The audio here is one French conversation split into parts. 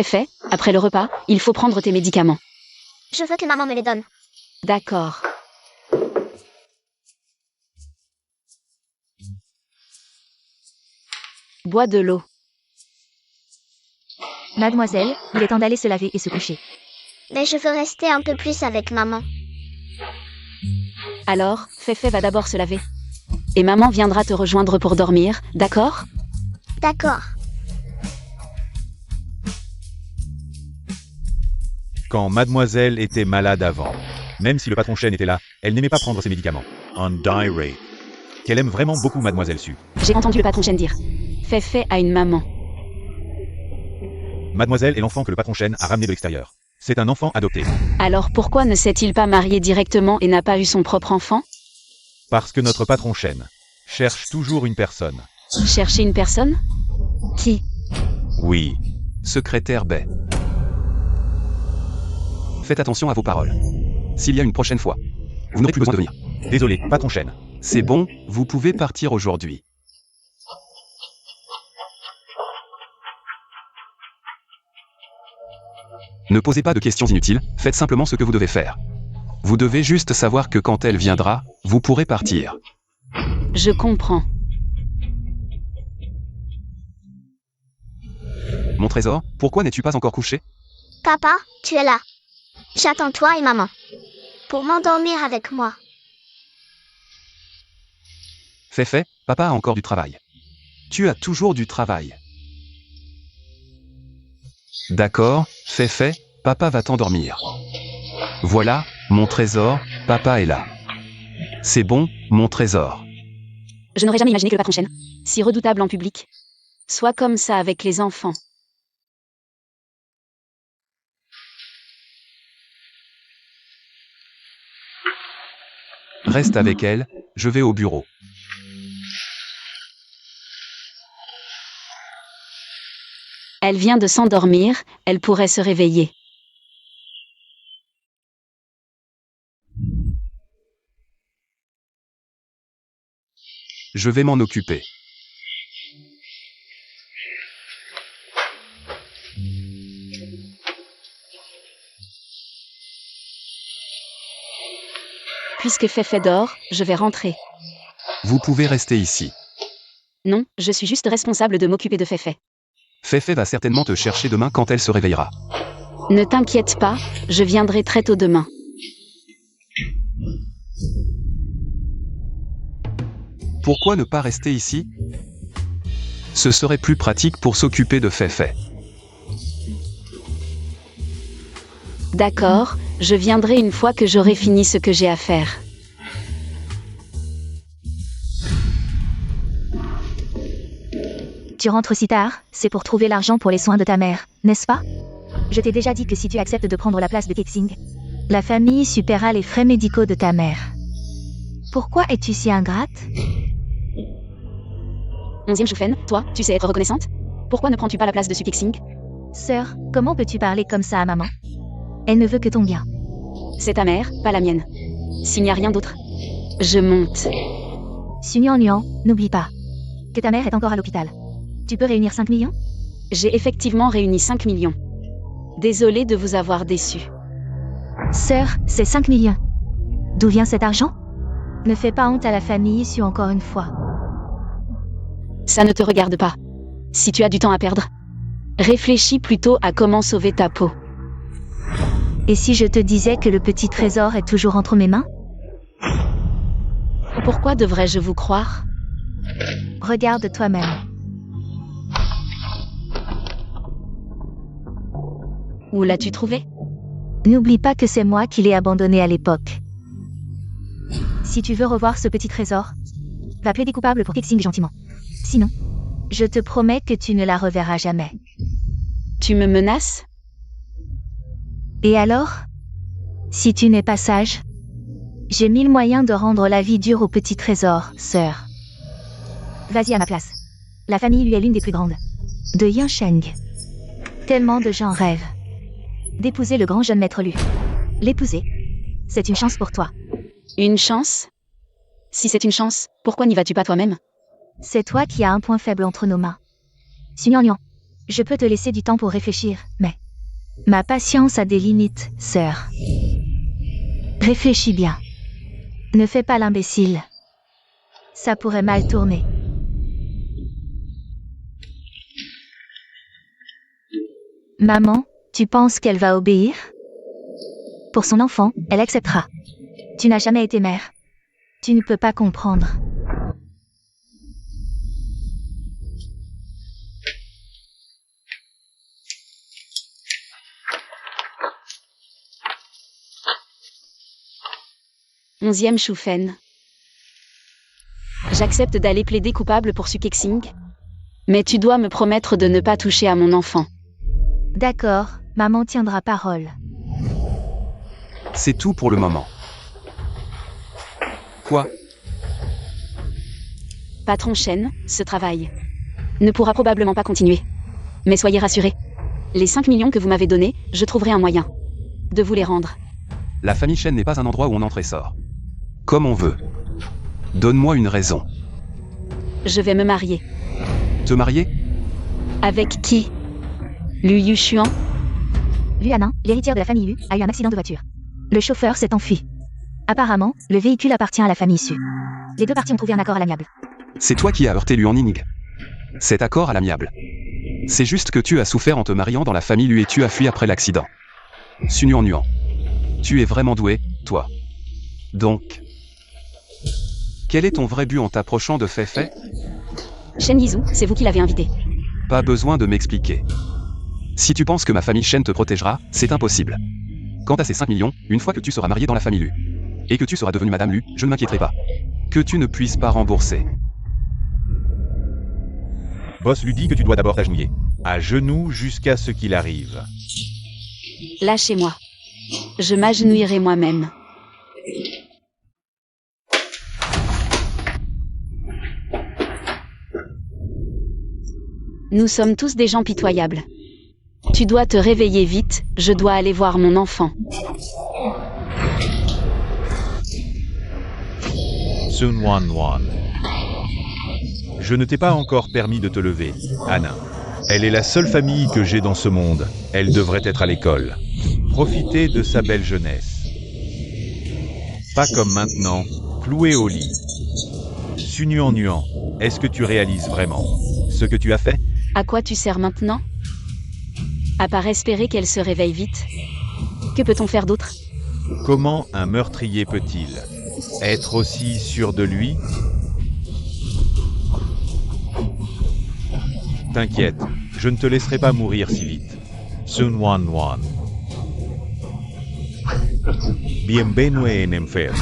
Fei, après le repas, il faut prendre tes médicaments. Je veux que maman me les donne. D'accord. Bois de l'eau. Mademoiselle, il est temps d'aller se laver et se coucher. Mais je veux rester un peu plus avec maman. Alors, Fei va d'abord se laver. Et maman viendra te rejoindre pour dormir, d'accord? D'accord. Quand mademoiselle était malade avant, même si le patron chêne était là, elle n'aimait pas prendre ses médicaments. On dirait qu'elle aime vraiment beaucoup mademoiselle Su. J'ai entendu le patron chêne dire. Fei a une maman. Mademoiselle est l'enfant que le patron chêne a ramené de l'extérieur. C'est un enfant adopté. Alors pourquoi ne s'est-il pas marié directement et n'a pas eu son propre enfant? Parce que notre patron chêne cherche toujours une personne. Chercher une personne? Qui? Oui. Secrétaire Bay. Faites attention à vos paroles. S'il y a une prochaine fois, vous n'aurez plus besoin de venir. Désolé, patron chêne. C'est bon, vous pouvez partir aujourd'hui. Ne posez pas de questions inutiles, faites simplement ce que vous devez faire. Vous devez juste savoir que quand elle viendra, vous pourrez partir. Je comprends. Mon trésor, pourquoi n'es-tu pas encore couché? Papa, tu es là. J'attends toi et maman. Pour m'endormir avec moi. Fei, papa a encore du travail. Tu as toujours du travail. D'accord, Fei, papa va t'endormir. Voilà, mon trésor, papa est là. C'est bon, mon trésor. Je n'aurais jamais imaginé que le patron chêne, si redoutable en public, soit comme ça avec les enfants. Reste avec elle, je vais au bureau. Elle vient de s'endormir, elle pourrait se réveiller. Je vais m'en occuper. Puisque Fei dort, je vais rentrer. Vous pouvez rester ici. Non, je suis juste responsable de m'occuper de Fei. Fei va certainement te chercher demain quand elle se réveillera. Ne t'inquiète pas, je viendrai très tôt demain. Pourquoi ne pas rester ici? Ce serait plus pratique pour s'occuper de Fei. D'accord, je viendrai une fois que j'aurai fini ce que j'ai à faire. Tu rentres si tard, c'est pour trouver l'argent pour les soins de ta mère, n'est-ce pas? Je t'ai déjà dit que si tu acceptes de prendre la place de Kexing, la famille supérera les frais médicaux de ta mère. Pourquoi es-tu si ingrate? 11e Shufen, toi, tu sais être reconnaissante? Pourquoi ne prends-tu pas la place de Su Kexing? Sœur, comment peux-tu parler comme ça à maman? Elle ne veut que ton bien. C'est ta mère, pas la mienne. S'il n'y a rien d'autre, je monte. Sunyan, n'oublie pas que ta mère est encore à l'hôpital. Tu peux réunir 5 millions? J'ai effectivement réuni 5 millions. Désolée de vous avoir déçu. Sœur, c'est 5 millions. D'où vient cet argent? Ne fais pas honte à la famille Su encore une fois. Ça ne te regarde pas. Si tu as du temps à perdre, réfléchis plutôt à comment sauver ta peau. Et si je te disais que le petit trésor est toujours entre mes mains? Pourquoi devrais-je vous croire? Regarde toi-même. Où l'as-tu trouvé? N'oublie pas que c'est moi qui l'ai abandonné à l'époque. Si tu veux revoir ce petit trésor, va plaider coupable pour Kexing gentiment. Sinon, je te promets que tu ne la reverras jamais. Tu me menaces? Et alors? Si tu n'es pas sage, j'ai 1000 moyens de rendre la vie dure au petit trésor, sœur. Vas-y à ma place. La famille lui est l'une des plus grandes. De Yansheng. Tellement de gens rêvent d'épouser le grand jeune maître Lu. L'épouser, c'est une chance pour toi. Une chance? Si c'est une chance, pourquoi n'y vas-tu pas toi-même? C'est toi qui as un point faible entre nos mains. Sunyan, Je peux te laisser du temps pour réfléchir, mais... Ma patience a des limites, sœur. Réfléchis bien. Ne fais pas l'imbécile. Ça pourrait mal tourner. Maman, tu penses qu'elle va obéir? Pour son enfant, elle acceptera. Tu n'as jamais été mère. Tu ne peux pas comprendre. Onzième Shufen. J'accepte d'aller plaider coupable pour Sukexing. Mais tu dois me promettre de ne pas toucher à mon enfant. D'accord, maman tiendra parole. C'est tout pour le moment. Quoi? Patron Shen, ce travail ne pourra probablement pas continuer. Mais soyez rassurés. Les 5 millions que vous m'avez donnés, je trouverai un moyen de vous les rendre. La famille Shen n'est pas un endroit où on entre et sort. Comme on veut. Donne-moi une raison. Je vais me marier. Te marier? Avec qui? Lu Yushuan? Luanin, l'héritière de la famille Lu, a eu un accident de voiture. Le chauffeur s'est enfui. Apparemment, le véhicule appartient à la famille Su. Les deux parties ont trouvé un accord à l'amiable. C'est toi qui as heurté Luaning. Cet accord à l'amiable. C'est juste que tu as souffert en te mariant dans la famille Lu et tu as fui après l'accident. Sunuan Nuan. Tu es vraiment doué, toi. Donc... Quel est ton vrai but en t'approchant de Feifei? Shen Yizhu, c'est vous qui l'avez invité. Pas besoin de m'expliquer. Si tu penses que ma famille Shen te protégera, c'est impossible. Quant à ces 5 millions, une fois que tu seras marié dans la famille Lu, et que tu seras devenue Madame Lu, je ne m'inquiéterai pas. Que tu ne puisses pas rembourser. Boss lui dit que tu dois d'abord t'agenouiller. À genoux jusqu'à ce qu'il arrive. Lâchez-moi. Je m'agenouillerai moi-même. Nous sommes tous des gens pitoyables. Tu dois te réveiller vite, je dois aller voir mon enfant. Sun Wan Wan. Je ne t'ai pas encore permis de te lever, Anna. Elle est la seule famille que j'ai dans ce monde. Elle devrait être à l'école. Profiter de sa belle jeunesse. Pas comme maintenant, clouée au lit. Sunuan Nuan, est-ce que tu réalises vraiment ce que tu as fait? À quoi tu sers maintenant? À part espérer qu'elle se réveille vite. Que peut-on faire d'autre? Comment un meurtrier peut-il être aussi sûr de lui? T'inquiète, je ne te laisserai pas mourir si vite. Sun Wan Wan. Bienvenue en enfermo.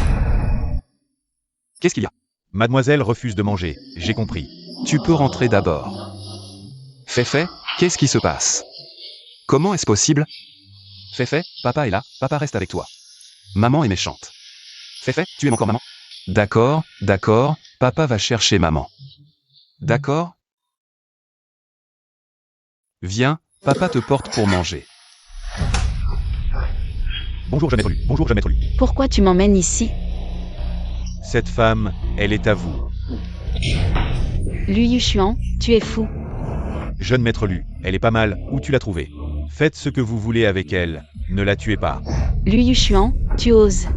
Qu'est-ce qu'il y a? Mademoiselle refuse de manger, j'ai compris. Tu peux rentrer d'abord. Feifei, qu'est-ce qui se passe? Comment est-ce possible? Feifei, papa est là, papa reste avec toi. Maman est méchante. Feifei, tu aimes encore maman? D'accord, d'accord, papa va chercher maman. D'accord? Viens, papa te porte pour manger. Bonjour, je maître Lu. Bonjour, je maître Lu. Pourquoi tu m'emmènes ici? Cette femme, elle est à vous. Lu Yushuan, tu es fou. Jeune maître Lu, elle est pas mal, où tu l'as trouvée? Faites ce que vous voulez avec elle, ne la tuez pas. Lu Yushuan, tu oses.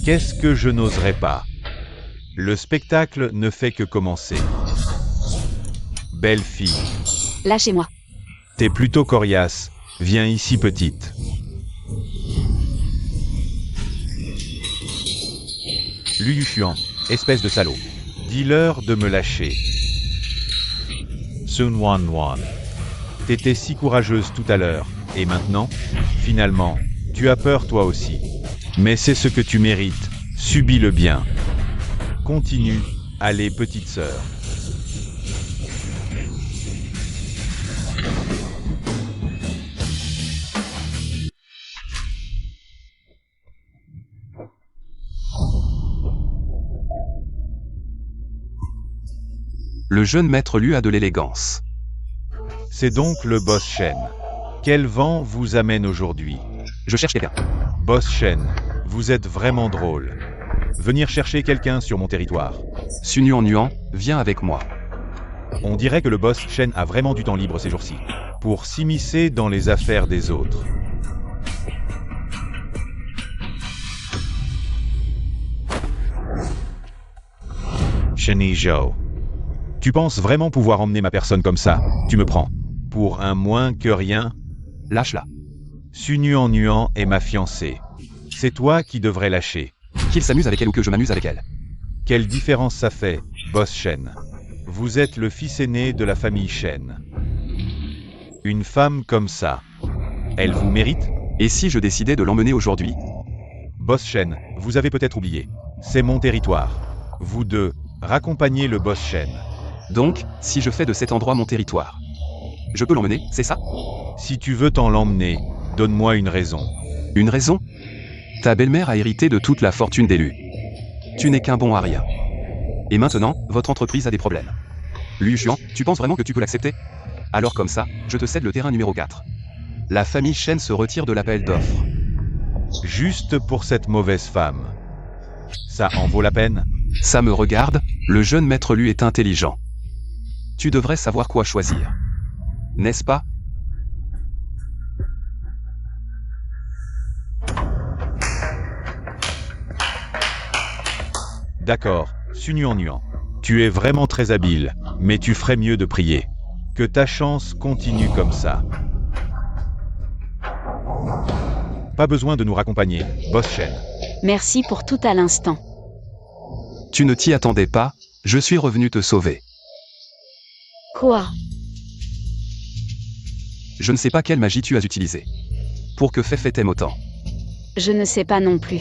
Qu'est-ce que je n'oserais pas? Le spectacle ne fait que commencer. Belle fille. Lâchez-moi. T'es plutôt coriace. Viens ici, petite. Lu Yushuan, espèce de salaud. Dis-leur de me lâcher. Sun Wan Wan. T'étais si courageuse tout à l'heure, et maintenant, finalement, tu as peur toi aussi. Mais c'est ce que tu mérites, subis-le bien. Continue, allez petite sœur. Le jeune maître Lu a de l'élégance. C'est donc le boss Shen. Quel vent vous amène aujourd'hui? Je cherche quelqu'un. Boss Shen, vous êtes vraiment drôle. Venir chercher quelqu'un sur mon territoire. Su Nuan Nuan, viens avec moi. On dirait que le boss Shen a vraiment du temps libre ces jours-ci. Pour s'immiscer dans les affaires des autres. Shenny Zhou. Tu penses vraiment pouvoir emmener ma personne comme ça? Tu me prends pour un moins que rien? Lâche-la. Su Nuan Nuan est ma fiancée. C'est toi qui devrais lâcher. Qu'il s'amuse avec elle ou que je m'amuse avec elle. Quelle différence ça fait, boss Shen? Vous êtes le fils aîné de la famille Shen. Une femme comme ça, elle vous mérite? Et si je décidais de l'emmener aujourd'hui? Boss Shen, vous avez peut-être oublié. C'est mon territoire. Vous deux, raccompagnez le boss Shen. Donc, si je fais de cet endroit mon territoire, je peux l'emmener, c'est ça? Si tu veux t'en l'emmener, donne-moi une raison. Une raison? Ta belle-mère a hérité de toute la fortune d'élu. Tu n'es qu'un bon à rien. Et maintenant, votre entreprise a des problèmes. Liu Xuan, tu penses vraiment que tu peux l'accepter? Alors comme ça, je te cède le terrain numéro 4. La famille Shen se retire de l'appel d'offres. Juste pour cette mauvaise femme. Ça en vaut la peine? Ça me regarde, le jeune maître Lu est intelligent. Tu devrais savoir quoi choisir. N'est-ce pas? D'accord, Su Nuan Nuan. Tu es vraiment très habile, mais tu ferais mieux de prier. Que ta chance continue comme ça. Pas besoin de nous raccompagner, boss Shen. Merci pour tout à l'instant. Tu ne t'y attendais pas, je suis revenu te sauver. Quoi? Je ne sais pas quelle magie tu as utilisée. Pour que Feifei t'aime autant. Je ne sais pas non plus.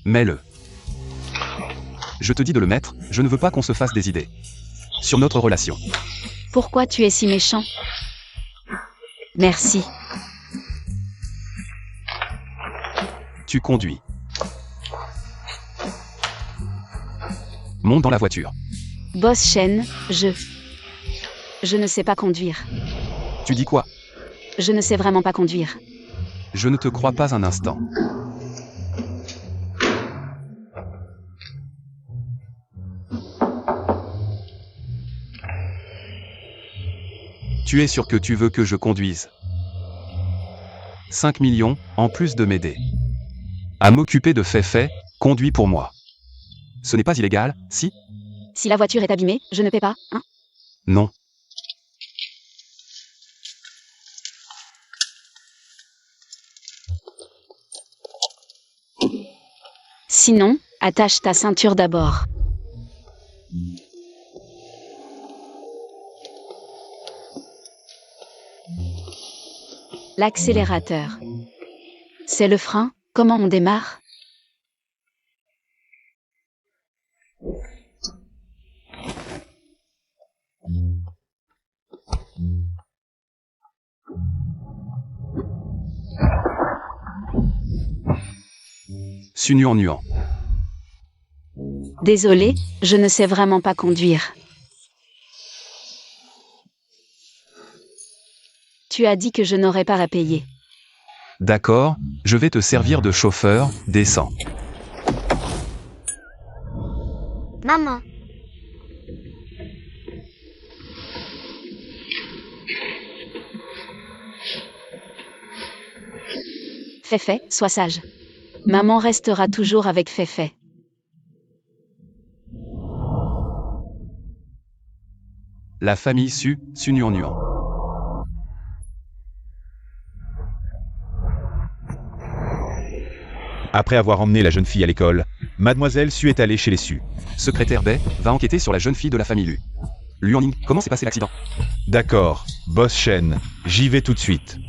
Mets-le. Je te dis de le mettre, je ne veux pas qu'on se fasse des idées. Sur notre relation. Pourquoi tu es si méchant? Merci. Tu conduis. Monte dans la voiture. Boss Shen, je ne sais pas conduire. Tu dis quoi? Je ne sais vraiment pas conduire. Je ne te crois pas un instant. Tu es sûr que tu veux que je conduise? 5 millions, en plus de m'aider. À m'occuper de Feifei, conduis pour moi. Ce n'est pas illégal, si? Si la voiture est abîmée, je ne paie pas, hein? Non. Sinon, attache ta ceinture d'abord. L'accélérateur. C'est le frein, comment on démarre? Su Nuan Nuan. Désolé, je ne sais vraiment pas conduire. Tu as dit que je n'aurais pas à payer. D'accord, je vais te servir de chauffeur, descends. Maman, Feifei, sois sage. Maman restera toujours avec Feifei. La famille Su Nuan Nuan. Après avoir emmené la jeune fille à l'école, Mademoiselle Su est allée chez les Su. Secrétaire Bai va enquêter sur la jeune fille de la famille Lu. Luanning, comment s'est passé l'accident? D'accord, boss Shen, j'y vais tout de suite.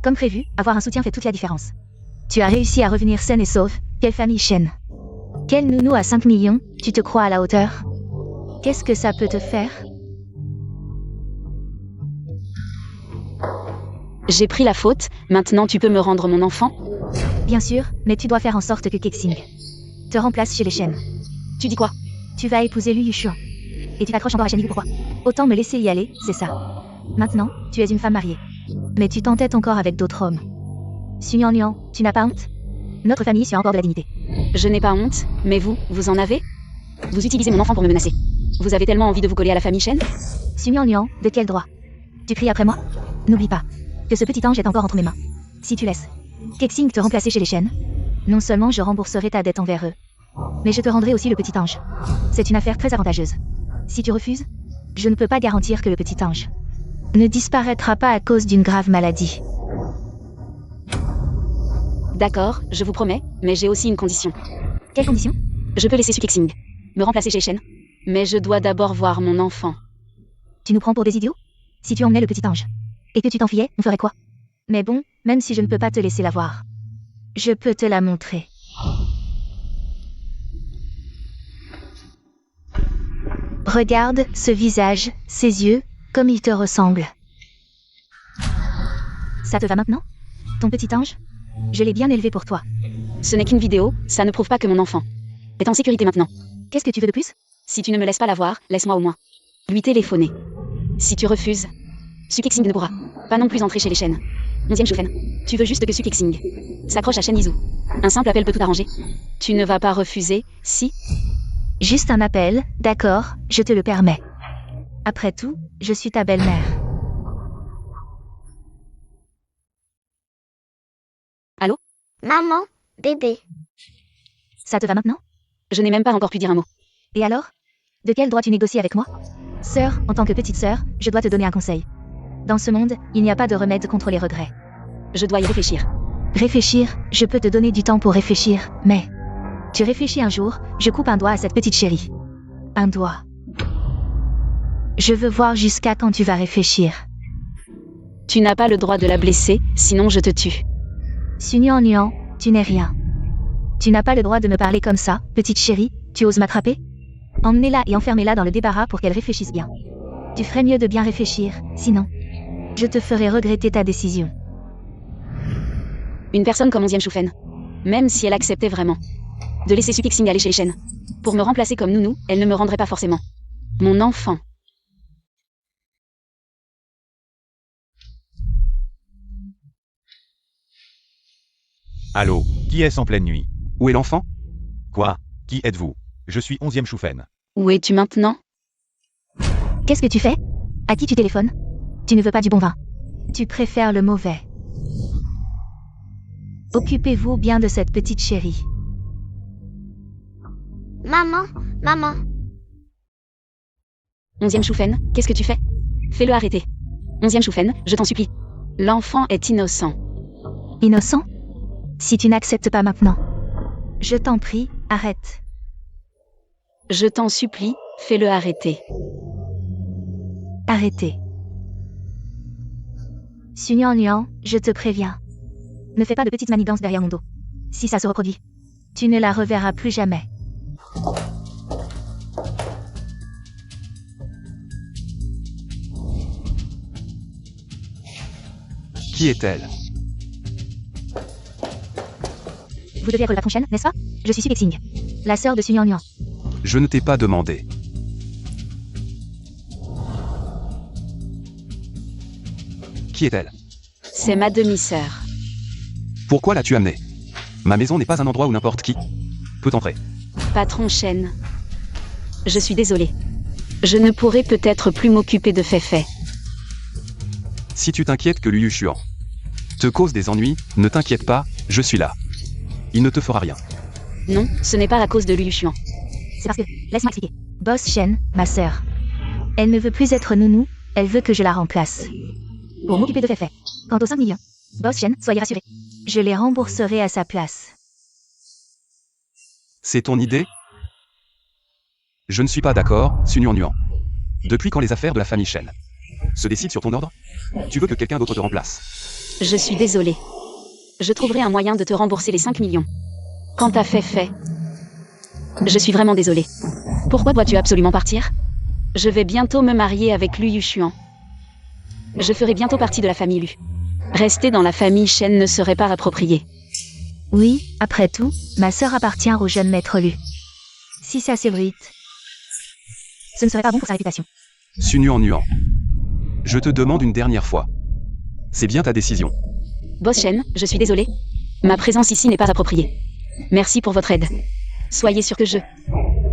Comme prévu, avoir un soutien fait toute la différence. Tu as réussi à revenir saine et sauve, quelle famille Shen. Quel nounou à 5 millions, tu te crois à la hauteur? Qu'est-ce que ça peut te faire? J'ai pris la faute, maintenant tu peux me rendre mon enfant? Bien sûr, mais tu dois faire en sorte que Kexing te remplace chez les Shen. Tu dis quoi? Tu vas épouser Liu Xuan. Et tu t'accroches encore à Shen Yu, pourquoi? Autant me laisser y aller, c'est ça. Maintenant, tu es une femme mariée. Mais tu t'entêtes encore avec d'autres hommes. Sunyan Lian, tu n'as pas honte? Notre famille suit encore de la dignité. Je n'ai pas honte, mais vous en avez? Vous utilisez mon enfant pour me menacer. Vous avez tellement envie de vous coller à la famille Shen? Sunyan Lian, de quel droit? Tu cries après moi? N'oublie pas que ce petit ange est encore entre mes mains. Si tu laisses Kexing te remplacer chez les Shen, non seulement je rembourserai ta dette envers eux, mais je te rendrai aussi le petit ange. C'est une affaire très avantageuse. Si tu refuses, je ne peux pas garantir que le petit ange ne disparaîtra pas à cause d'une grave maladie. D'accord, je vous promets, mais j'ai aussi une condition. Quelle condition? Je peux laisser Su Kexing me remplacer chez Shen, mais je dois d'abord voir mon enfant. Tu nous prends pour des idiots? Si tu emmenais le petit ange et que tu t'enfuyais, on ferait quoi? Mais bon, même si je ne peux pas te laisser la voir, je peux te la montrer. Regarde ce visage, ces yeux, comme ils te ressemblent. Ça te va maintenant? Ton petit ange? Je l'ai bien élevé pour toi. Ce n'est qu'une vidéo, ça ne prouve pas que mon enfant est en sécurité maintenant. Qu'est-ce que tu veux de plus? Si tu ne me laisses pas la voir, laisse-moi au moins lui téléphoner. Si tu refuses, Su Kexing ne pourra pas non plus entrer chez les Shen. 11e Shufen. Tu veux juste que Su Kexing s'accroche à Shen Yizhu. Un simple appel peut tout arranger. Tu ne vas pas refuser, si? Juste un appel, d'accord, je te le permets. Après tout, je suis ta belle-mère. Allô? Maman, bébé. Ça te va maintenant? Je n'ai même pas encore pu dire un mot. Et alors? De quel droit tu négocies avec moi? Sœur, en tant que petite sœur, je dois te donner un conseil. Dans ce monde, il n'y a pas de remède contre les regrets. Je dois y réfléchir. Réfléchir, je peux te donner du temps pour réfléchir, mais... Tu réfléchis un jour, je coupe un doigt à cette petite chérie. Un doigt. Je veux voir jusqu'à quand tu vas réfléchir. Tu n'as pas le droit de la blesser, sinon je te tue. Sunyan Lian, tu n'es rien. Tu n'as pas le droit de me parler comme ça, petite chérie, tu oses m'attraper? Emmenez-la et enfermez-la dans le débarras pour qu'elle réfléchisse bien. Tu ferais mieux de bien réfléchir, sinon... Je te ferai regretter ta décision. Une personne comme 11e Shufen, même si elle acceptait vraiment de laisser Su Kexing aller chez les Shen, pour me remplacer comme nounou, elle ne me rendrait pas forcément mon enfant. Allô, qui est-ce en pleine nuit? Où est l'enfant? Quoi? Qui êtes-vous? Je suis 11e Shufen. Où es-tu maintenant? Qu'est-ce que tu fais? À qui tu téléphones? Tu ne veux pas du bon vin. Tu préfères le mauvais. Occupez-vous bien de cette petite chérie. Maman, maman. 11e Shufen, qu'est-ce que tu fais? Fais-le arrêter. 11e Shufen, je t'en supplie. L'enfant est innocent. Innocent? Si tu n'acceptes pas maintenant. Je t'en prie, arrête. Je t'en supplie, fais-le arrêter. Arrêtez. Sunyan Lian, je te préviens. Ne fais pas de petites manigances derrière mon dos. Si ça se reproduit, tu ne la reverras plus jamais. Qui est-elle? Vous devez être le patron Shen, n'est-ce pas? Je suis Su Kexing, la sœur de Sunyan Lian. Je ne t'ai pas demandé. Qui est-elle? C'est ma demi-sœur. Pourquoi l'as-tu amenée? Ma maison n'est pas un endroit où n'importe qui peut entrer. Patron Shen. Je suis désolée. Je ne pourrai peut-être plus m'occuper de Feifei. Si tu t'inquiètes que Liu Xuan te cause des ennuis, ne t'inquiète pas, je suis là. Il ne te fera rien. Non, ce n'est pas à cause de Liu Xuan. C'est parce que... Laisse-moi expliquer. Boss Shen, ma sœur. Elle ne veut plus être nounou, elle veut que je la remplace. Pour m'occuper de Feifei. Quant aux 5 millions, Boss Shen, soyez rassurés. Je les rembourserai à sa place. C'est ton idée? Je ne suis pas d'accord, Sunyan Lian. Depuis quand les affaires de la famille Shen se décident sur ton ordre? Tu veux que quelqu'un d'autre te remplace? Je suis désolée. Je trouverai un moyen de te rembourser les 5 millions. Quant à Feifei, je suis vraiment désolée. Pourquoi dois-tu absolument partir? Je vais bientôt me marier avec Liu Xuan. Je ferai bientôt partie de la famille Lu. Rester dans la famille Shen ne serait pas approprié. Oui, après tout, ma sœur appartient au jeune maître Lu. Si ça s'ébruite, ce ne serait pas bon pour sa réputation. Su Nuan Nuan. Je te demande une dernière fois. C'est bien ta décision. Boss Shen, je suis désolée. Ma présence ici n'est pas appropriée. Merci pour votre aide. Soyez sûr que je...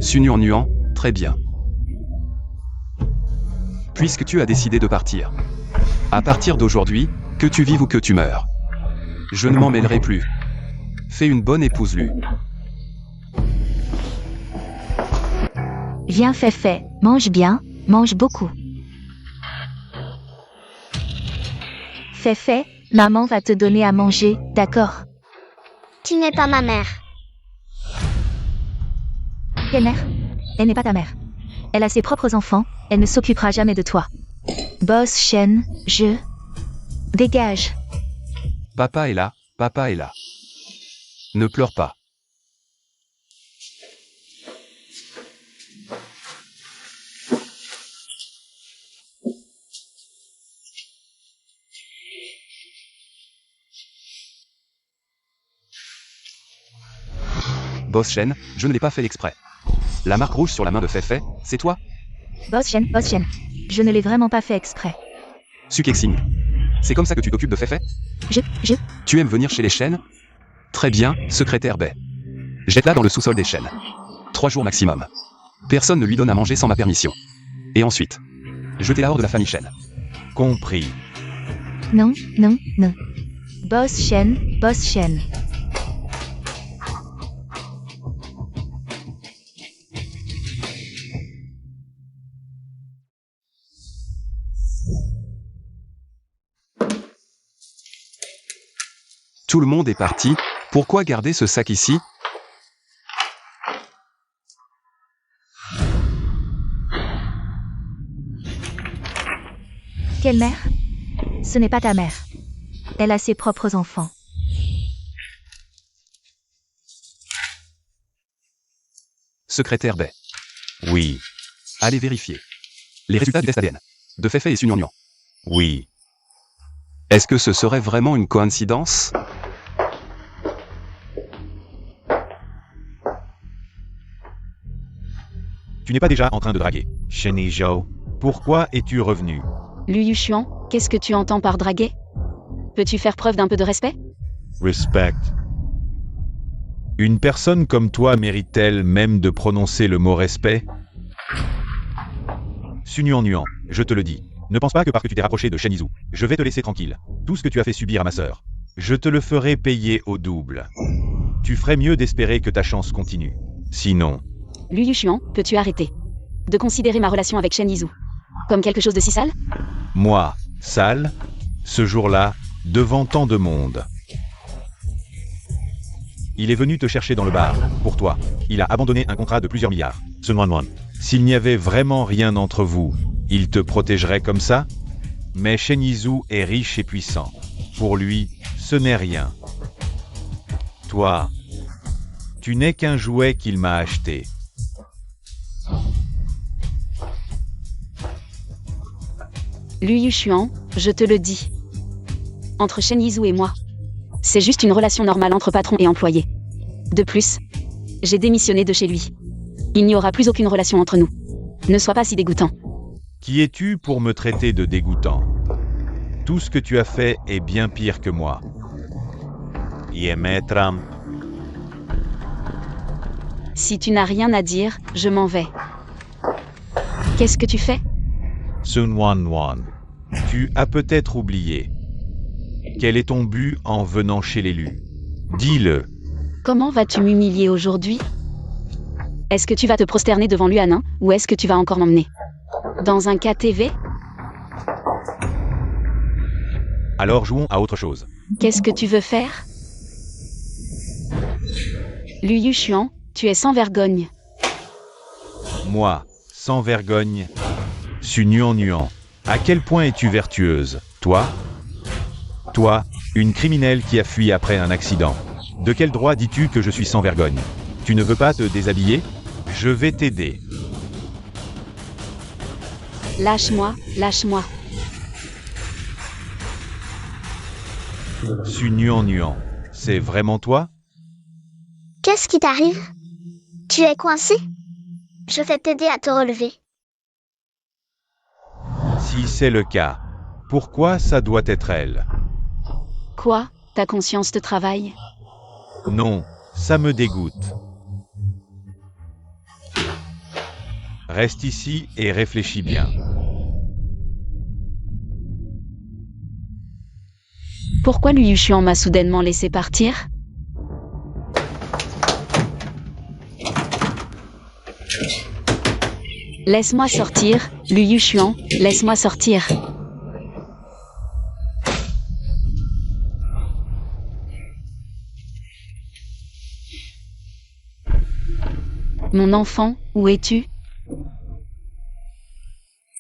Su Nuan Nuan, très bien. Puisque tu as décidé de partir. À partir d'aujourd'hui, que tu vives ou que tu meurs. Je ne m'en mêlerai plus. Fais une bonne épouse Lu. Viens Féfé, mange bien, mange beaucoup. Féfé, maman va te donner à manger, d'accord? Tu n'es pas ma mère. Quelle mère? Elle n'est pas ta mère. Elle a ses propres enfants, elle ne s'occupera jamais de toi. Boss Shen, je... Dégage. Papa est là, papa est là. Ne pleure pas. Boss Shen, je ne l'ai pas fait exprès. La marque rouge sur la main de Féfé, c'est toi? Boss Shen, je ne l'ai vraiment pas fait exprès. Su Kexing. C'est comme ça que tu t'occupes de Féfé? Tu aimes venir chez les Shen? Très bien, secrétaire Bay. Jette-la dans le sous-sol des Shen. 3 jours maximum. Personne ne lui donne à manger sans ma permission. Et ensuite, jetez-la hors de la famille Shen. Compris. Non. Boss Shen. Tout le monde est parti, pourquoi garder ce sac ici? Quelle mère? Ce n'est pas ta mère. Elle a ses propres enfants. Secrétaire Bay. Oui. Allez vérifier. Les résultats du test ADN. De Féfé et Su Nuan Nuan. Oui. Est-ce que ce serait vraiment une coïncidence? Tu n'es pas déjà en train de draguer. Shen Zhao, pourquoi es-tu revenu? Lu Yushuan, qu'est-ce que tu entends par draguer? Peux-tu faire preuve d'un peu de respect? Respect. Une personne comme toi mérite-t-elle même de prononcer le mot respect? Su Nuan Nuan, je te le dis. Ne pense pas que parce que tu t'es rapproché de Shen Yizhu, je vais te laisser tranquille. Tout ce que tu as fait subir à ma sœur, je te le ferai payer au double. Tu ferais mieux d'espérer que ta chance continue. Sinon... Lu Yushuan, peux-tu arrêter de considérer ma relation avec Shen Yizhu comme quelque chose de si sale? Moi, sale, ce jour-là, devant tant de monde. Il est venu te chercher dans le bar, pour toi. Il a abandonné un contrat de plusieurs milliards. S'il n'y avait vraiment rien entre vous, il te protégerait comme ça? Mais Shen Yizhu est riche et puissant. Pour lui, ce n'est rien. Toi, tu n'es qu'un jouet qu'il m'a acheté. Lu Yushuan, je te le dis. Entre Shen Yizhu et moi, c'est juste une relation normale entre patron et employé. De plus, j'ai démissionné de chez lui. Il n'y aura plus aucune relation entre nous. Ne sois pas si dégoûtant. Qui es-tu pour me traiter de dégoûtant? Tout ce que tu as fait est bien pire que moi. Yemetram. Si tu n'as rien à dire, je m'en vais. Qu'est-ce que tu fais? Sun Wan Wan, tu as peut-être oublié. Quel est ton but en venant chez l'élu? Dis-le. Comment vas-tu m'humilier aujourd'hui? Est-ce que tu vas te prosterner devant Luanin, ou est-ce que tu vas encore m'emmener dans un KTV? Alors jouons à autre chose. Qu'est-ce que tu veux faire? Lu Yushuan, tu es sans vergogne. Moi, sans vergogne. Su Nuan Nuan. À quel point es-tu vertueuse, toi? Toi, une criminelle qui a fui après un accident. De quel droit dis-tu que je suis sans vergogne? Tu ne veux pas te déshabiller? Je vais t'aider. Lâche-moi, lâche-moi. Su Nuan Nuan. C'est vraiment toi? Qu'est-ce qui t'arrive? Tu es coincé? Je vais t'aider à te relever. Si c'est le cas, pourquoi ça doit être elle? Quoi? Ta conscience te travaille? Non, ça me dégoûte. Reste ici et réfléchis bien. Pourquoi Liu Yuxian m'a soudainement laissé partir? Laisse-moi sortir, Liu Yuxian, laisse-moi sortir. Mon enfant, où es-tu?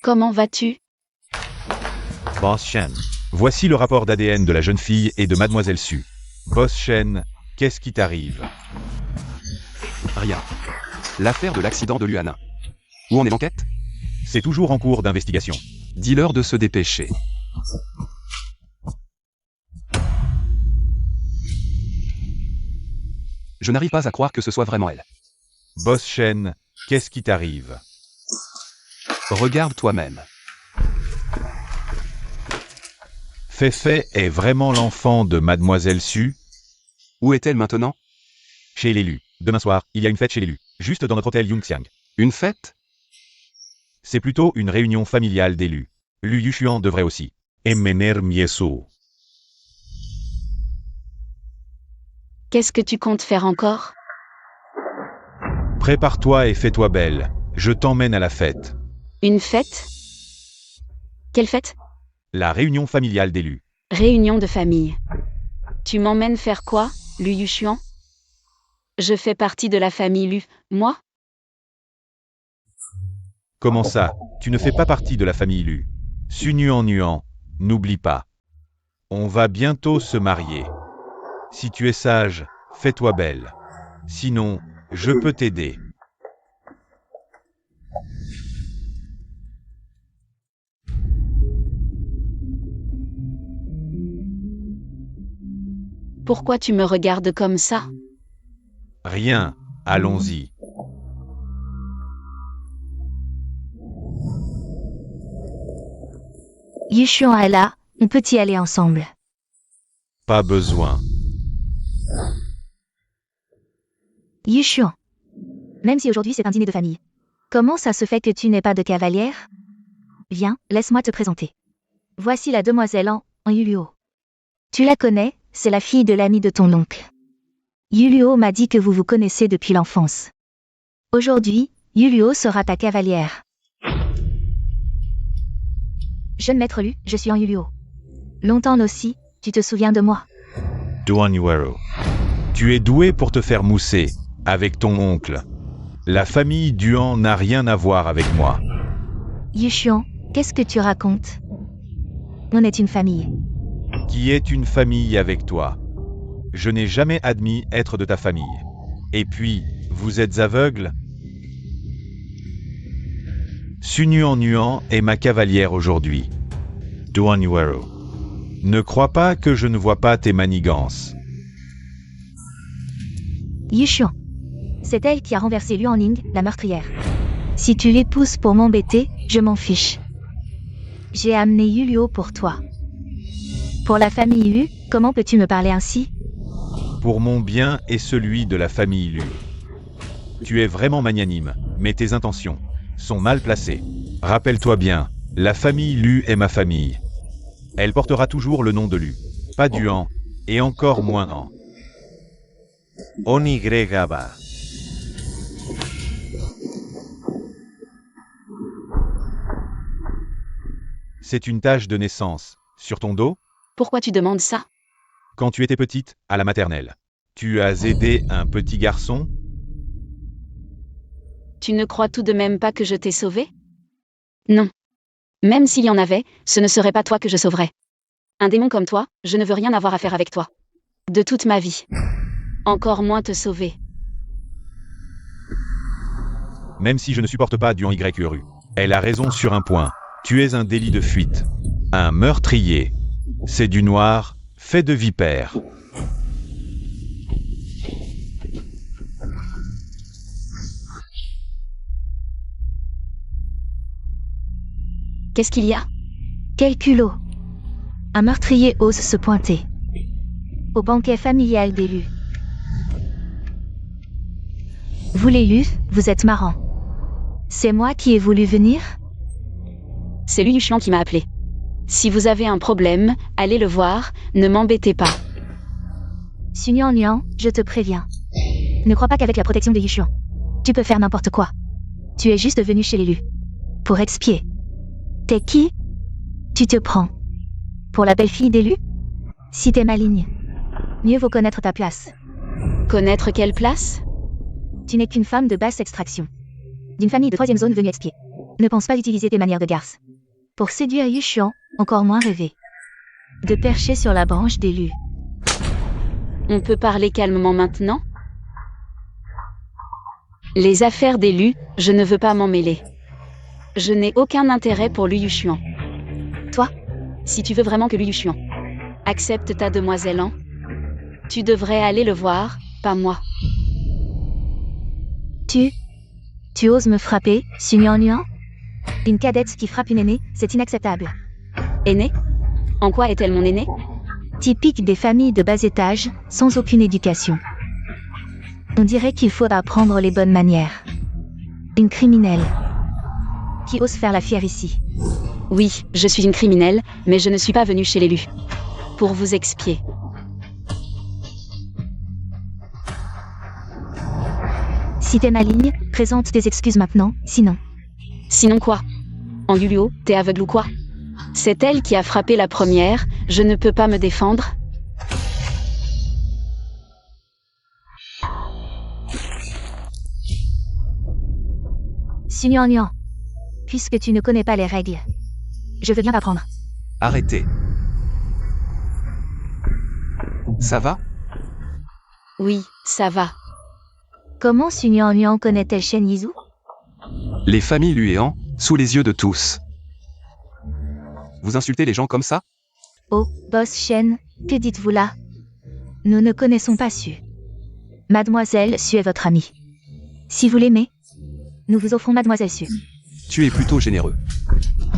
Comment vas-tu? Boss Shen. Voici le rapport d'ADN de la jeune fille et de Mademoiselle Su. Boss Shen, qu'est-ce qui t'arrive? Rien. L'affaire de l'accident de Luanin. Où en est l'enquête? C'est toujours en cours d'investigation. Dis-leur de se dépêcher. Je n'arrive pas à croire que ce soit vraiment elle. Boss Shen, qu'est-ce qui t'arrive? Regarde toi-même. Feifei est vraiment l'enfant de Mademoiselle Su? Où est-elle maintenant? Chez l'élu. Demain soir, il y a une fête chez l'élu. Juste dans notre hôtel Yongxiang. Une fête? C'est plutôt une réunion familiale d'élus. Liu Yuxian devrait aussi. Emmener Mieso. Qu'est-ce que tu comptes faire encore? Prépare-toi et fais-toi belle. Je t'emmène à la fête. Une fête? Quelle fête? La réunion familiale d'élus. Réunion de famille. Tu m'emmènes faire quoi, Liu Yuxian? Je fais partie de la famille Lu, moi? Comment ça? Tu ne fais pas partie de la famille Lu. Su Nuan, n'oublie pas. On va bientôt se marier. Si tu es sage, fais-toi belle. Sinon, je peux t'aider. Pourquoi tu me regardes comme ça? Rien, allons-y. Yuxian est là, on peut y aller ensemble. Pas besoin. Yuxian. Même si aujourd'hui c'est un dîner de famille. Comment ça se fait que tu n'es pas de cavalière? Viens, laisse-moi te présenter. Voici la demoiselle en Yuluo. Tu la connais, c'est la fille de l'ami de ton oncle. Yuluo m'a dit que vous vous connaissez depuis l'enfance. Aujourd'hui, Yuluo sera ta cavalière. Jeune maître Lu, je suis en Yuluo. Longtemps aussi, tu te souviens de moi? Duan Yuero. Tu es doué pour te faire mousser, avec ton oncle. La famille Duan n'a rien à voir avec moi. Yuxian, qu'est-ce que tu racontes? On est une famille. Qui est une famille avec toi? Je n'ai jamais admis être de ta famille. Et puis, vous êtes aveugle? Su Nuan est ma cavalière aujourd'hui. Duan Yuero. Ne crois pas que je ne vois pas tes manigances. Yuxian. C'est elle qui a renversé Luanning, la meurtrière. Si tu l'épouses pour m'embêter, je m'en fiche. J'ai amené Yuluo pour toi. Pour la famille Lu, comment peux-tu me parler ainsi? Pour mon bien et celui de la famille Lu. Tu es vraiment magnanime, mais tes intentions sont mal placées. Rappelle-toi bien, la famille Lu est ma famille. Elle portera toujours le nom de Lu, pas Duan, et encore moins An. Onigrégaba. C'est une tache de naissance, sur ton dos? Pourquoi tu demandes ça? Quand tu étais petite, à la maternelle. Tu as aidé un petit garçon? Tu ne crois tout de même pas que je t'ai sauvé? Non. Même s'il y en avait, ce ne serait pas toi que je sauverais. Un démon comme toi, je ne veux rien avoir à faire avec toi. De toute ma vie. Encore moins te sauver. Même si je ne supporte pas Duan Yuru. Elle a raison sur un point. Tu es un délit de fuite. Un meurtrier. C'est du noir, fait de vipère. Qu'est-ce qu'il y a? Quel culot! Un meurtrier ose se pointer. Au banquet familial d'élus. Vous l'élu, vous êtes marrant. C'est moi qui ai voulu venir? C'est Lu Yushuan qui m'a appelé. Si vous avez un problème, allez le voir, ne m'embêtez pas. Sunyan Nian, je te préviens. Ne crois pas qu'avec la protection de Yushuan, tu peux faire n'importe quoi. Tu es juste venu chez l'élu. Pour expier. T'es qui? Tu te prends pour la belle-fille d'élu? Si t'es maligne, mieux vaut connaître ta place. Connaître quelle place? Tu n'es qu'une femme de basse extraction. D'une famille de 3e zone venue expier. Ne pense pas utiliser tes manières de garce. Pour séduire Yushuan, encore moins rêver de percher sur la branche d'élu. On peut parler calmement maintenant? Les affaires d'élus, je ne veux pas m'en mêler. Je n'ai aucun intérêt pour Lu Yushuan. Toi, si tu veux vraiment que Lu Yushuan accepte ta demoiselle An, tu devrais aller le voir, pas moi. Tu oses me frapper, Sunyan Nian? Une cadette qui frappe une aînée, c'est inacceptable. Aînée? En quoi est-elle mon aînée? Typique des familles de bas étage, sans aucune éducation. On dirait qu'il faut apprendre les bonnes manières. Une criminelle qui ose faire la fière ici. Oui, je suis une criminelle, mais je ne suis pas venue chez l'élu pour vous expier. Si t'es maligne, présente tes excuses maintenant, sinon. Sinon quoi? En Yuluo, t'es aveugle ou quoi? C'est elle qui a frappé la première, je ne peux pas me défendre? Sunyan Nian, puisque tu ne connais pas les règles, je veux bien t'apprendre. Arrêtez. Ça va? Oui, ça va. Comment Sunyan Nian connaît-elle Shen Yizhu? Les familles Lu et An, sous les yeux de tous. Vous insultez les gens comme ça? Oh, boss Shen, que dites-vous là? Nous ne connaissons pas Su. Mademoiselle Su est votre amie. Si vous l'aimez, nous vous offrons Mademoiselle Su. Tu es plutôt généreux.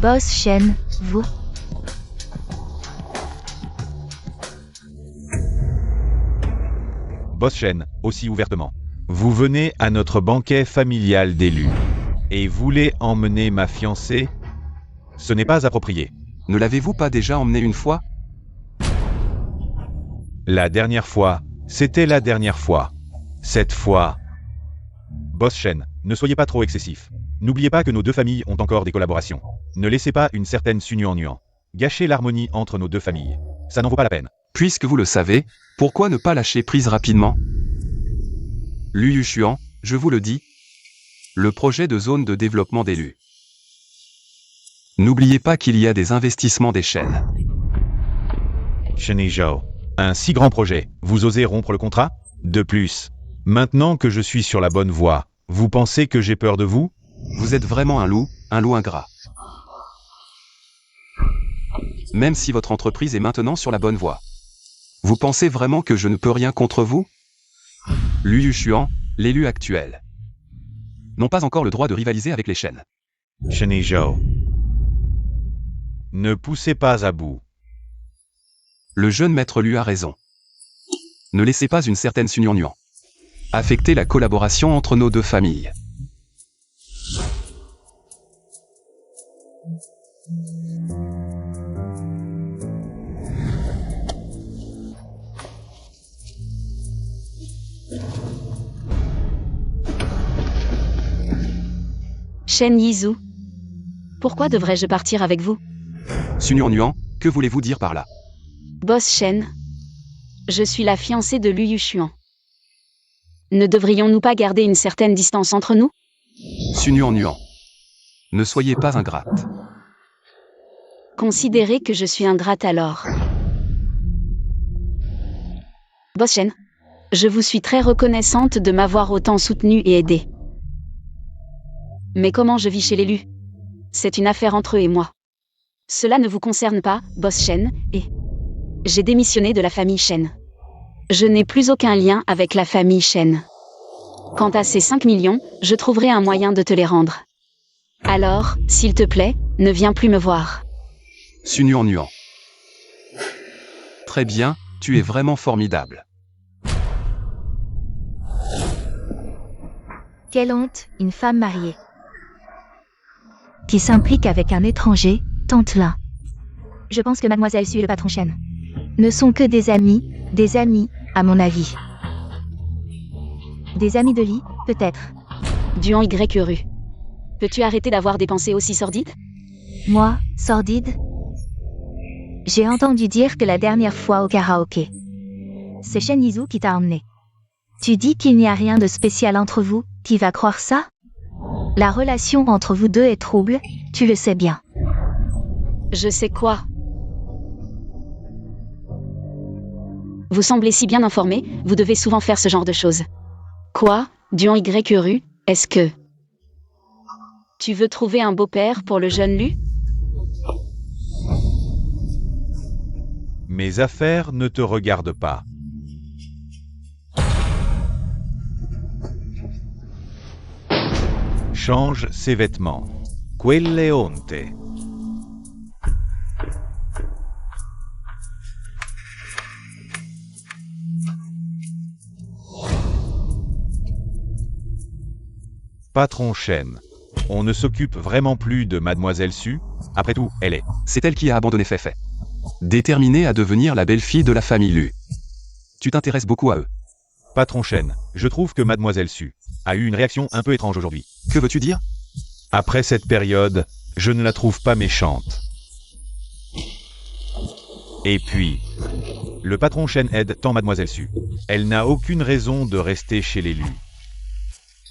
Boss Shen, vous? Boss Shen, aussi ouvertement. Vous venez à notre banquet familial d'élus et voulez emmener ma fiancée? Ce n'est pas approprié. Ne l'avez-vous pas déjà emmené une fois? La dernière fois, c'était la dernière fois. Cette fois... Boss Shen, ne soyez pas trop excessif. N'oubliez pas que nos deux familles ont encore des collaborations. Ne laissez pas une certaine Sunyan Nian gâcher l'harmonie entre nos deux familles. Ça n'en vaut pas la peine. Puisque vous le savez, pourquoi ne pas lâcher prise rapidement? Lu Yushuan, je vous le dis, le projet de zone de développement d'élus. N'oubliez pas qu'il y a des investissements des chaînes. Shen Zhao, un si grand projet, vous osez rompre le contrat? De plus, maintenant que je suis sur la bonne voie, vous pensez que j'ai peur de vous? Vous êtes vraiment un loup ingrat. Même si votre entreprise est maintenant sur la bonne voie. Vous pensez vraiment que je ne peux rien contre vous? Lu Yushuan, l'élu actuel, n'ont pas encore le droit de rivaliser avec les chaînes. Shen Zhao, ne poussez pas à bout. Le jeune maître Lu a raison. Ne laissez pas une certaine Sunyan Nian affecter la collaboration entre nos deux familles. Shen Yizhu, pourquoi devrais-je partir avec vous? Sunyan Nian, que voulez-vous dire par là? Boss Shen, je suis la fiancée de Lu Yushuan. Ne devrions-nous pas garder une certaine distance entre nous? Sunyan Nian, ne soyez pas ingrate. Considérez que je suis ingrate alors. Boss Shen, je vous suis très reconnaissante de m'avoir autant soutenue et aidée. Mais comment je vis chez l'élu? C'est une affaire entre eux et moi. Cela ne vous concerne pas, Boss Shen, et... j'ai démissionné de la famille Shen. Je n'ai plus aucun lien avec la famille Shen. Quant à ces 5 millions, je trouverai un moyen de te les rendre. Alors, s'il te plaît, ne viens plus me voir. Su Nuan Nuan. Très bien, tu es vraiment formidable. Quelle honte, une femme mariée. Qui s'implique avec un étranger, tente là. Je pense que mademoiselle Su et le patron Chen ne sont que des amis, à mon avis. Des amis de lit, peut-être. Duan Y Ru. Peux-tu arrêter d'avoir des pensées aussi sordides? Moi, sordide? J'ai entendu dire que la dernière fois au karaoké, c'est Shen Yizhu qui t'a emmené. Tu dis qu'il n'y a rien de spécial entre vous, qui va croire ça? La relation entre vous deux est trouble, tu le sais bien. Je sais quoi. Vous semblez si bien informé, vous devez souvent faire ce genre de choses. Quoi, Duan Y Ru, est-ce que... Tu veux trouver un beau-père pour le jeune Lu? Mes affaires ne te regardent pas. Change ses vêtements. Quelle honte. Patron Chen. On ne s'occupe vraiment plus de Mademoiselle Su. Après tout, elle est. C'est elle qui a abandonné Feifei. Déterminée à devenir la belle-fille de la famille Lu. Tu t'intéresses beaucoup à eux. Patron Chen, je trouve que Mademoiselle Su a eu une réaction un peu étrange aujourd'hui. Que veux-tu dire? Après cette période, je ne la trouve pas méchante. Et puis, le patron Chen aide tant Mademoiselle Su. Elle n'a aucune raison de rester chez l'élu.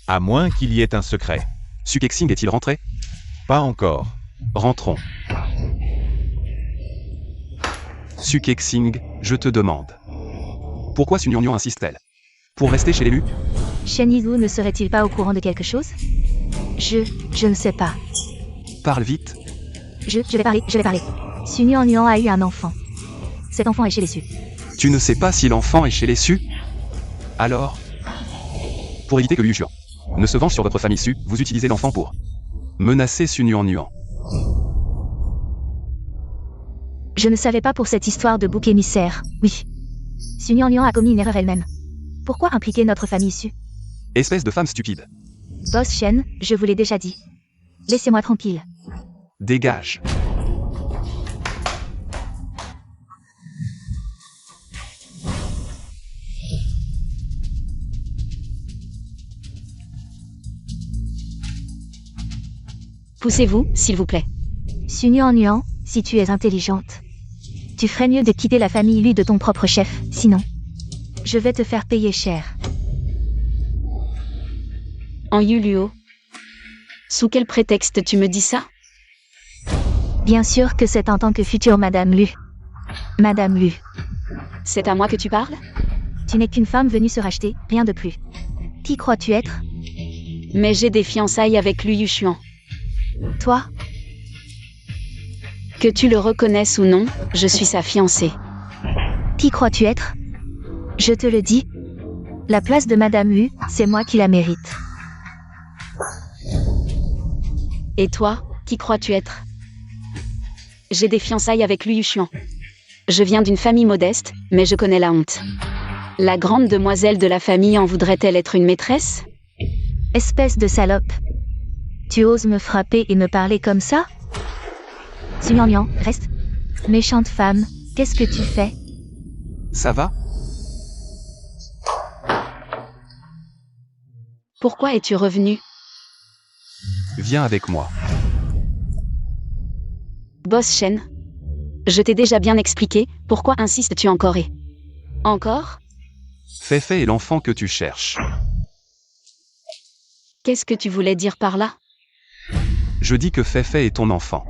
À moins qu'il y ait un secret. Su Kexing est-il rentré? Pas encore. Rentrons. Su Kexing, je te demande. Pourquoi Su Nuan Nuan insiste-t-elle? Pour rester chez l'élu? Shen Yizhu ne serait-il pas au courant de quelque chose? Je ne sais pas. Parle vite. Je vais parler. Su Nuan Nuan a eu un enfant. Cet enfant est chez les Su. Tu ne sais pas si l'enfant est chez les Su? Alors? Pour éviter que Liu Xuan ne se venge sur votre famille Su, vous utilisez l'enfant pour menacer Su Nuan Nuan. Je ne savais pas pour cette histoire de bouc émissaire, oui. Su Nuan Nuan a commis une erreur elle-même. Pourquoi impliquer notre famille Su? Espèce de femme stupide. Boss Shen, je vous l'ai déjà dit. Laissez-moi tranquille. Dégage. Poussez-vous, s'il vous plaît. Su Nuan Nuan, si tu es intelligente, tu ferais mieux de quitter la famille Lu de ton propre chef, sinon, je vais te faire payer cher. En Yu Luo. Sous quel prétexte tu me dis ça? Bien sûr que c'est en tant que future Madame Lu. Madame Lu. C'est à moi que tu parles? Tu n'es qu'une femme venue se racheter, rien de plus. Qui crois-tu être? Mais j'ai des fiançailles avec Lu Yushuan. Toi? Que tu le reconnaisses ou non, je suis sa fiancée. Qui crois-tu être? Je te le dis. La place de Madame Lu, c'est moi qui la mérite. Et toi, qui crois-tu être? J'ai des fiançailles avec Lu Yushuan. Je viens d'une famille modeste, mais je connais la honte. La grande demoiselle de la famille en voudrait-elle être une maîtresse? Espèce de salope. Tu oses me frapper et me parler comme ça? Su Nuan Nuan, reste. Méchante femme, qu'est-ce que tu fais? Ça va? Pourquoi es-tu revenu? Viens avec moi. Boss Shen. Je t'ai déjà bien expliqué, pourquoi insistes-tu encore et... Encore? Feifei est l'enfant que tu cherches. Qu'est-ce que tu voulais dire par là? Je dis que Feifei est ton enfant.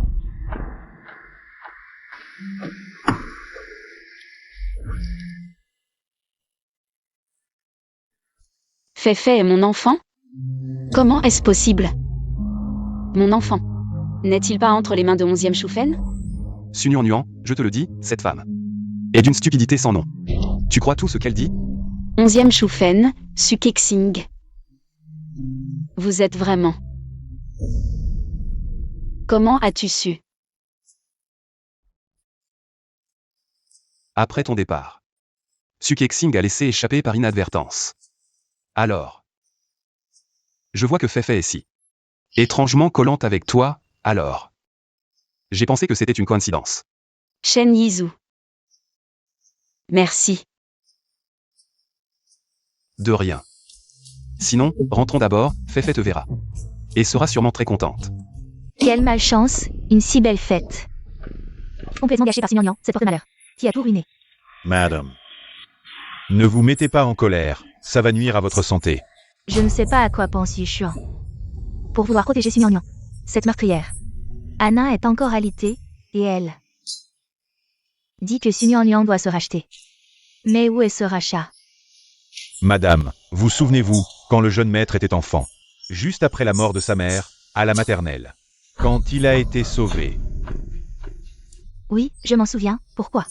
Feifei est mon enfant? Comment est-ce possible? Mon enfant. N'est-il pas entre les mains de 11e Shufen? Su Nuan Nuan, je te le dis, cette femme est d'une stupidité sans nom. Tu crois tout ce qu'elle dit? 11e Shufen, Su Kexing. Vous êtes vraiment... Comment as-tu su? après ton départ. Sukexing a laissé échapper par inadvertance. Alors. Je vois que Feifei est si étrangement collante avec toi, alors. J'ai pensé que c'était une coïncidence. Shen Yizhu. Merci. De rien. Sinon, rentrons d'abord, Feifei te verra. Et sera sûrement très contente. Quelle malchance, une si belle fête. Complètement gâchée par Signor, cette porte-malheur, qui a tout ruiné. Madame. Ne vous mettez pas en colère, ça va nuire à votre santé. Je ne sais pas à quoi pense Yushuan. Pour vouloir protéger Signor, cette meurtrière. Anna est encore alitée, et elle dit que Signor doit se racheter. Mais où est ce rachat? Madame, vous souvenez-vous, quand le jeune maître était enfant, juste après la mort de sa mère, à la maternelle, quand il a été sauvé. Oui, je m'en souviens, pourquoi?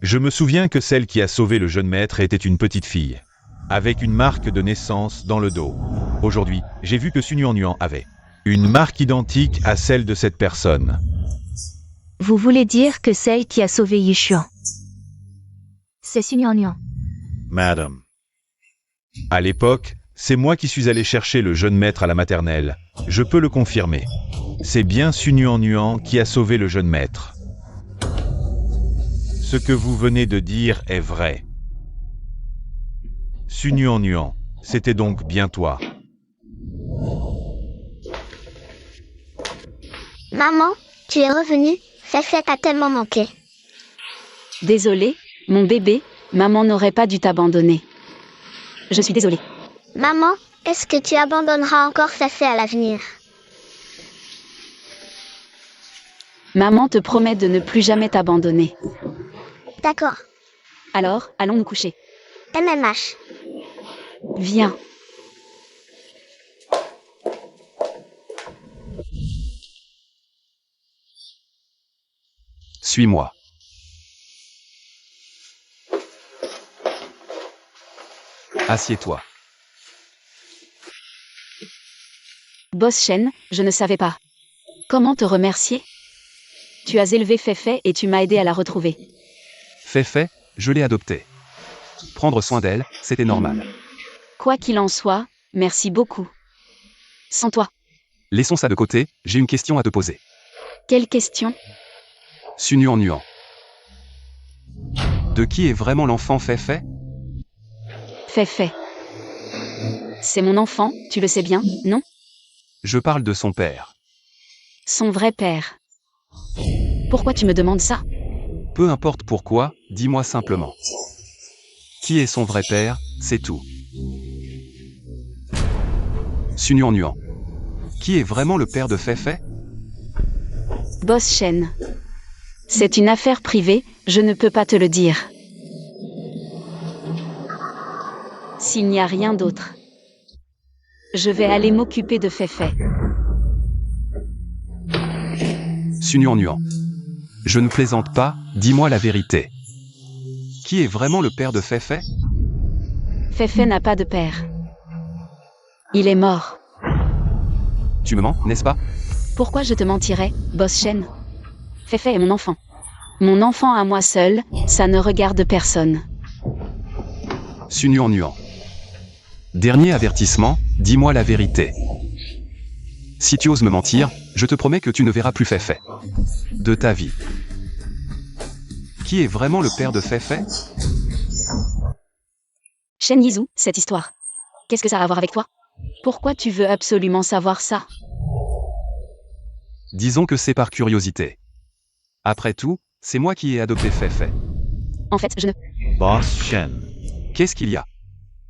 Je me souviens que celle qui a sauvé le jeune maître était une petite fille, avec une marque de naissance dans le dos. Aujourd'hui, j'ai vu que Sunuan avait une marque identique à celle de cette personne. Vous voulez dire que celle qui a sauvé Yushuan, c'est Signor. Madame. À l'époque, c'est moi qui suis allé chercher le jeune maître à la maternelle. Je peux le confirmer. C'est bien Sunuan qui a sauvé le jeune maître. Ce que vous venez de dire est vrai. Sunuan, c'était donc bien toi. Maman, tu es revenue, Feifei t'a tellement manqué. Désolée, mon bébé, maman n'aurait pas dû t'abandonner. Je suis désolée. Maman, est-ce que tu abandonneras encore Feifei à l'avenir? Maman te promet de ne plus jamais t'abandonner. D'accord. Alors, allons nous coucher. MMH. Viens. Suis-moi. Assieds-toi. Boss Shen, je ne savais pas. Comment te remercier? Tu as élevé Feifei et tu m'as aidé à la retrouver. Feifei, je l'ai adoptée. Prendre soin d'elle, c'était normal. Quoi qu'il en soit, merci beaucoup. Sans toi. Laissons ça de côté, j'ai une question à te poser. Quelle question? Sunuan. De qui est vraiment l'enfant Feifei? Feifei. C'est mon enfant, tu le sais bien, non? Je parle de son père. Son vrai père. Pourquoi tu me demandes ça? Peu importe pourquoi, dis-moi simplement. Qui est son vrai père, c'est tout. Sunuan. Qui est vraiment le père de Feifei? Boss Shen. C'est une affaire privée, je ne peux pas te le dire. S'il n'y a rien d'autre. Je vais aller m'occuper de Feifei. Sunuan. Je ne plaisante pas, dis-moi la vérité. Qui est vraiment le père de Feifei? Feifei n'a pas de père. Il est mort. Tu me mens, n'est-ce pas? Pourquoi je te mentirais, Boss Shen? Feifei est mon enfant. Mon enfant à moi seul, ça ne regarde personne. Sunuan. Dernier avertissement, dis-moi la vérité. Si tu oses me mentir, je te promets que tu ne verras plus Feifei de ta vie. Qui est vraiment le père de Feifei? Shen Yizhu, cette histoire. Qu'est-ce que ça a à voir avec toi? Pourquoi tu veux absolument savoir ça? Disons que c'est par curiosité. Après tout, c'est moi qui ai adopté Feifei. En fait, je ne... Boss Shen. Qu'est-ce qu'il y a?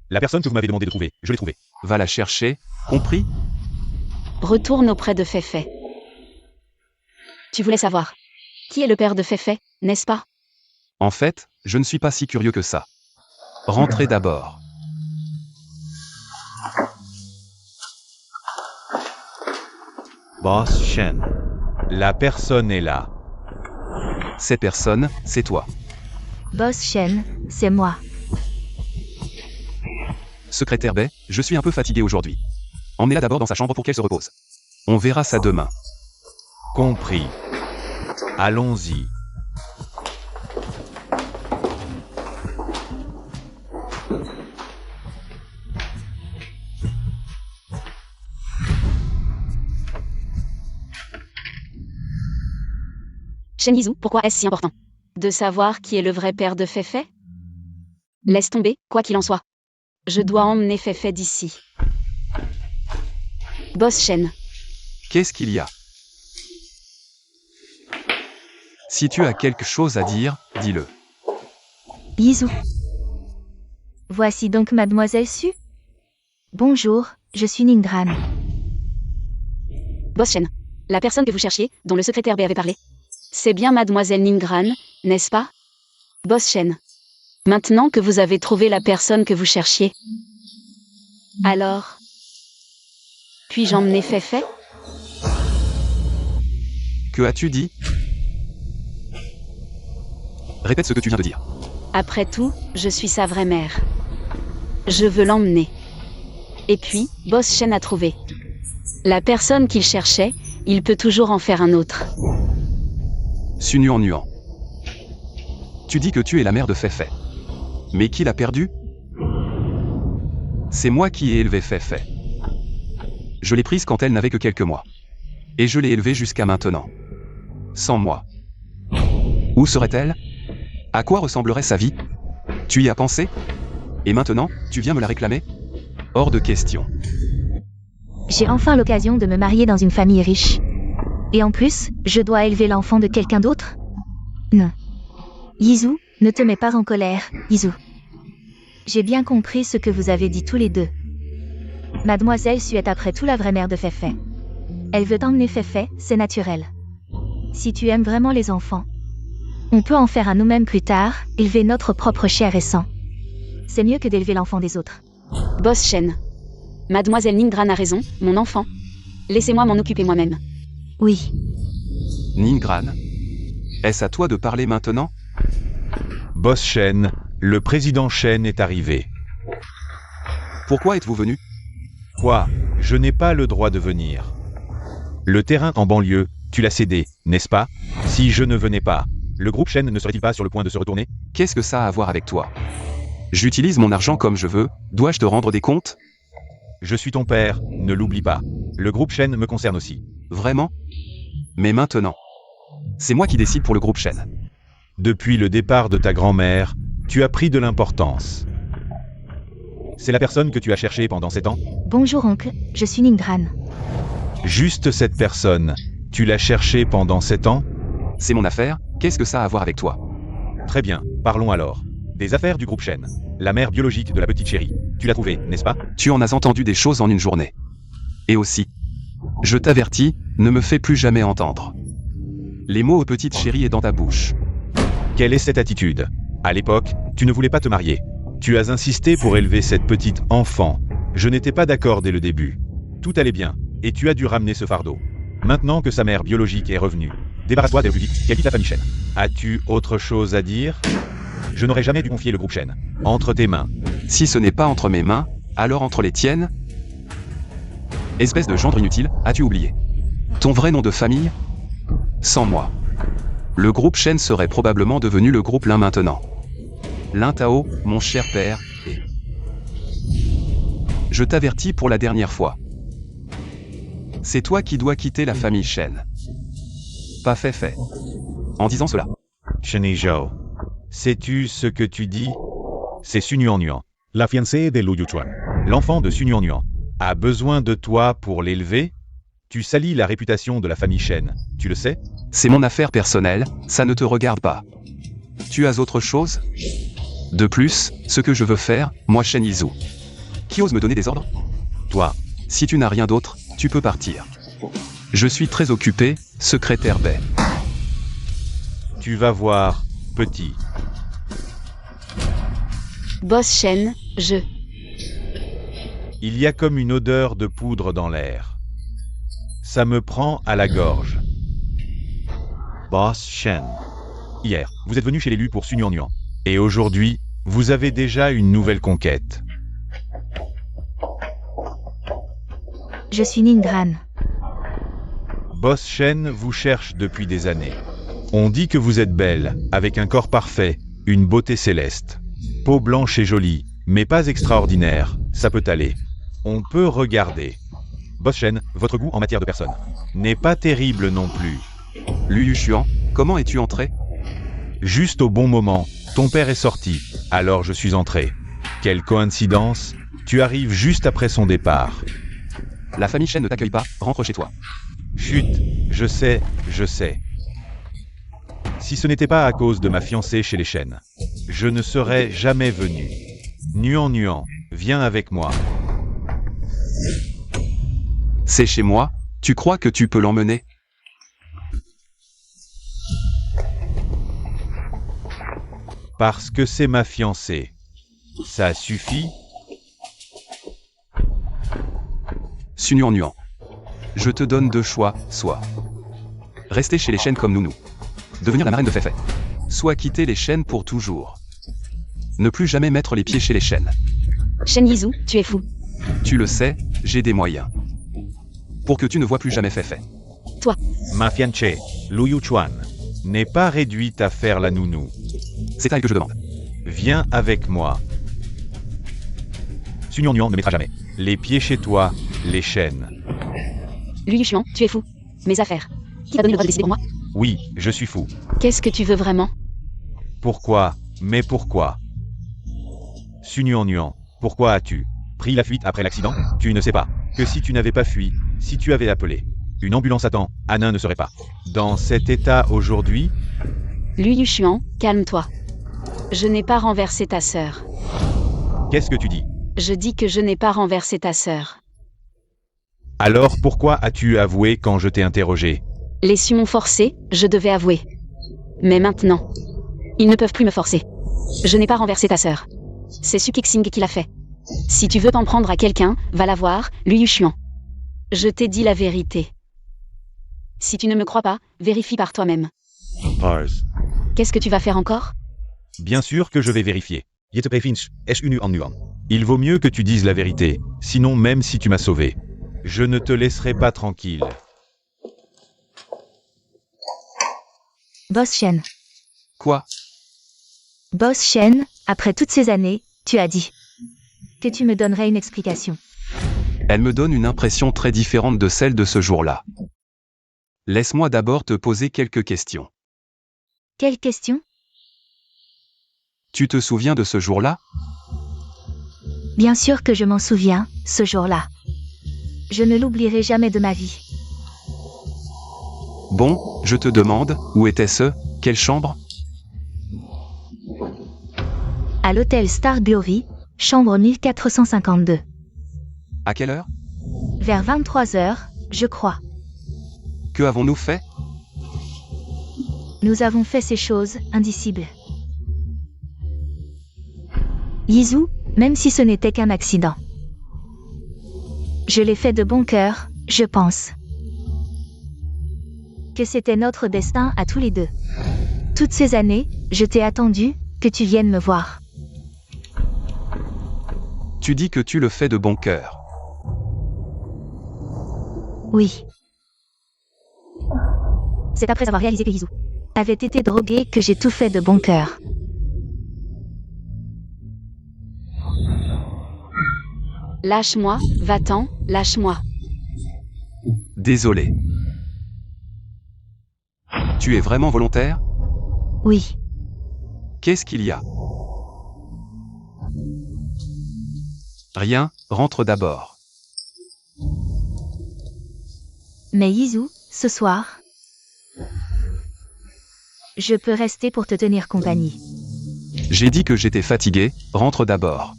La personne que vous m'avez demandé de trouver, je l'ai trouvée. Va la chercher, compris? Retourne auprès de Feifei. Tu voulais savoir. Qui est le père de Feifei, n'est-ce pas? En fait, je ne suis pas si curieux que ça. Rentrez d'abord. Boss Shen. La personne est là. Cette personne, c'est toi. Boss Shen, c'est moi. Secrétaire Bai, je suis un peu fatigué aujourd'hui. Emmenez-la d'abord dans sa chambre pour qu'elle se repose. On verra ça demain. Compris. Allons-y. Shen Yizhu, pourquoi est-ce si important de savoir qui est le vrai père de Feifei? Laisse tomber, quoi qu'il en soit. Je dois emmener Feifei d'ici. Boss Shen. Qu'est-ce qu'il y a? Si tu as quelque chose à dire, dis-le. Yizhu. Voici donc Mademoiselle Su. Bonjour, je suis Ningran. Boss Shen. La personne que vous cherchiez, dont le secrétaire B avait parlé. C'est bien Mademoiselle Ningran, n'est-ce pas? Boss Shen. Maintenant que vous avez trouvé la personne que vous cherchiez. Alors... Puis-je emmener Feifei? Que as-tu dit? Répète ce que tu viens de dire. Après tout, je suis sa vraie mère. Je veux l'emmener. Et puis, Boss Shen a trouvé. La personne qu'il cherchait, il peut toujours en faire un autre. Su Nuan Nuan. Tu dis que tu es la mère de Feifei. Mais qui l'a perdu? C'est moi qui ai élevé Feifei. Je l'ai prise quand elle n'avait que quelques mois. Et je l'ai élevée jusqu'à maintenant. Sans moi. Où serait-elle? À quoi ressemblerait sa vie? Tu y as pensé? Et maintenant, tu viens me la réclamer? Hors de question. J'ai enfin l'occasion de me marier dans une famille riche. Et en plus, je dois élever l'enfant de quelqu'un d'autre? Non. Yizhu, ne te mets pas en colère, Yizhu. J'ai bien compris ce que vous avez dit tous les deux. Mademoiselle Su est après tout la vraie mère de Feifei. Elle veut emmener Feifei, c'est naturel. Si tu aimes vraiment les enfants, on peut en faire à nous-mêmes plus tard, élever notre propre chair et sang. C'est mieux que d'élever l'enfant des autres. Boss Shen. Mademoiselle Ningran a raison, mon enfant. Laissez-moi m'en occuper moi-même. Oui. Ningran. Est-ce à toi de parler maintenant? Boss Shen, le président Shen est arrivé. Pourquoi êtes-vous venu? Quoi? Je n'ai pas le droit de venir. Le terrain en banlieue, tu l'as cédé, n'est-ce pas? Si je ne venais pas, le groupe Shen ne serait-il pas sur le point de se retourner? Qu'est-ce que ça a à voir avec toi? J'utilise mon argent comme je veux, dois-je te rendre des comptes? Je suis ton père, ne l'oublie pas. Le groupe Shen me concerne aussi. Vraiment? Mais maintenant, c'est moi qui décide pour le groupe Shen. Depuis le départ de ta grand-mère, tu as pris de l'importance. C'est la personne que tu as cherchée pendant 7 ans? Bonjour oncle, je suis Ningran. Juste cette personne. Tu l'as cherchée pendant 7 ans? C'est mon affaire, qu'est-ce que ça a à voir avec toi? Très bien, parlons alors. Des affaires du groupe Shen. La mère biologique de la petite chérie. Tu l'as trouvée, n'est-ce pas? Tu en as entendu des choses en une journée. Et aussi, je t'avertis, ne me fais plus jamais entendre. Les mots petite chérie est dans ta bouche. Quelle est cette attitude? À l'époque, tu ne voulais pas te marier. Tu as insisté pour élever cette petite enfant. Je n'étais pas d'accord dès le début. Tout allait bien, et tu as dû ramener ce fardeau. Maintenant que sa mère biologique est revenue, débarrasse-toi d'elle plus vite, qu'elle quitte la famille Shen. As-tu autre chose à dire? Je n'aurais jamais dû confier le groupe Shen entre tes mains. Si ce n'est pas entre mes mains, alors entre les tiennes? Espèce de gendre inutile, as-tu oublié ton vrai nom de famille? Sans moi, le groupe Shen serait probablement devenu le groupe Lin maintenant. Lin Tao, mon cher père, et... Je t'avertis pour la dernière fois. C'est toi qui dois quitter la famille Shen. Pas Feifei. En disant cela. Shen Zhao, sais-tu ce que tu dis? C'est Su Nuan Nuan, la fiancée de Lu Yuchuan. L'enfant de Su Nuan Nuan a besoin de toi pour l'élever? Tu salis la réputation de la famille Shen, tu le sais? C'est mon affaire personnelle, ça ne te regarde pas. Tu as autre chose? De plus, ce que je veux faire, moi Shen Yizhu. Qui ose me donner des ordres? Toi. Si tu n'as rien d'autre, tu peux partir. Je suis très occupé, secrétaire Bai. Tu vas voir, petit. Boss Shen, je... Il y a comme une odeur de poudre dans l'air. Ça me prend à la gorge. Boss Shen. Hier, vous êtes venu chez l'élu pour Su Nuan Nuan. Et aujourd'hui, vous avez déjà une nouvelle conquête. Je suis Ningran. Boss Shen vous cherche depuis des années. On dit que vous êtes belle, avec un corps parfait, une beauté céleste. Peau blanche et jolie, mais pas extraordinaire, ça peut aller. On peut regarder. Boss Shen, votre goût en matière de personne n'est pas terrible non plus. Lu Yushuan, Comment es-tu entré? Juste au bon moment, ton père est sorti, alors je suis entré. Quelle coïncidence, tu arrives juste après son départ. La famille Shen ne t'accueille pas, rentre chez toi. Chut, je sais. Si ce n'était pas à cause de ma fiancée chez les Shen, je ne serais jamais venu. Nuan, viens avec moi. C'est chez moi, tu crois que tu peux l'emmener? Parce que c'est ma fiancée. Ça suffit? Nuan. Je te donne deux choix, soit rester chez les Shen comme Nounou, devenir la marraine de Feifei, soit quitter les Shen pour toujours. Ne plus jamais mettre les pieds chez les Shen. Shen Yizhu, tu es fou. Tu le sais, j'ai des moyens. Pour que tu ne vois plus jamais Feifei. Ma fiancée, Lu Yuchuan, n'est pas réduite à faire la nounou. C'est à elle que je demande. Viens avec moi. Nuan ne mettra jamais les pieds chez toi, les Shen. Lu Yuxuan, tu es fou. Mes affaires. Qui t'a donné le droit de décider pour moi? Oui, je suis fou. Qu'est-ce que tu veux vraiment? Pourquoi? Mais pourquoi? Nuan, pourquoi as-tu pris la fuite après l'accident? Tu ne sais pas que si tu n'avais pas fui, si tu avais appelé une ambulance à temps, Anin ne serait pas dans cet état aujourd'hui. Lu Yuxuan, calme-toi. Je n'ai pas renversé ta sœur. Qu'est-ce que tu dis? Je dis que je n'ai pas renversé ta sœur. Alors pourquoi as-tu avoué quand je t'ai interrogé? Les Su m'ont forcé, je devais avouer. Mais maintenant, ils ne peuvent plus me forcer. Je n'ai pas renversé ta sœur. C'est Su Kixing qui l'a fait. Si tu veux t'en prendre à quelqu'un, va la voir, Lu Yuxuan. Je t'ai dit la vérité. Si tu ne me crois pas, vérifie par toi-même. Qu'est-ce que tu vas faire encore? Bien sûr que je vais vérifier. Il vaut mieux que tu dises la vérité, sinon même si tu m'as sauvé, je ne te laisserai pas tranquille. Boss Shen. Quoi? Boss Shen, après toutes ces années, tu as dit que tu me donnerais une explication. Elle me donne une impression très différente de celle de ce jour-là. Laisse-moi d'abord te poser quelques questions. Quelle question? Tu te souviens de ce jour-là? Bien sûr que je m'en souviens, ce jour-là. Je ne l'oublierai jamais de ma vie. Bon, je te demande, où était-ce? Quelle chambre? À l'hôtel Star Glory, chambre 1452. À quelle heure? Vers 23h, je crois. Que avons-nous fait? Nous avons fait ces choses indicibles. Yizhu, même si ce n'était qu'un accident. Je l'ai fait de bon cœur, je pense. Que c'était notre destin à tous les deux. Toutes ces années, je t'ai attendu, que tu viennes me voir. Tu dis que tu le fais de bon cœur. Oui. C'est après avoir réalisé que Yizhu avait été drogué que j'ai tout fait de bon cœur. Lâche-moi, va-t'en, lâche-moi. Désolé. Tu es vraiment volontaire? Oui. Qu'est-ce qu'il y a? Rien, rentre d'abord. Mais Yizhu, ce soir, je peux rester pour te tenir compagnie. J'ai dit que j'étais fatigué, rentre d'abord.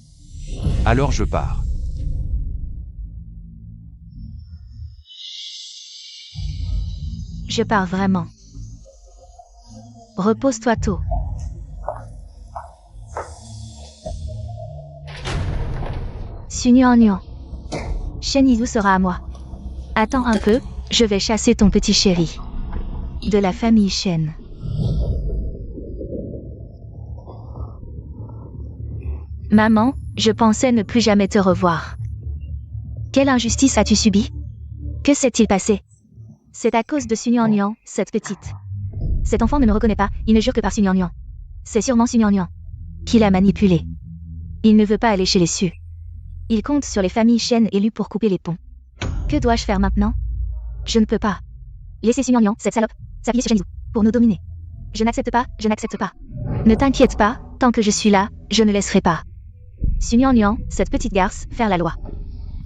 Alors je pars. Je pars vraiment. Repose-toi tôt. Nuan. Shen Yizhu sera à moi. Attends un peu, je vais chasser ton petit chéri. De la famille Shen. Maman, je pensais ne plus jamais te revoir. Quelle injustice as-tu subie? Que s'est-il passé? C'est à cause de Nuan, cette petite. Cet enfant ne me reconnaît pas, il ne jure que par Nuan. C'est sûrement Nuan qui l'a manipulé. Il ne veut pas aller chez les Su. Il compte sur les familles Shen élues pour couper les ponts. Que dois-je faire maintenant? Je ne peux pas. Laissez Nuan, cette salope, s'appuyer sur Shen Yizhu pour nous dominer. Je n'accepte pas, je n'accepte pas. Ne t'inquiète pas, tant que je suis là, je ne laisserai pas. Sunyang, cette petite garce, faire la loi.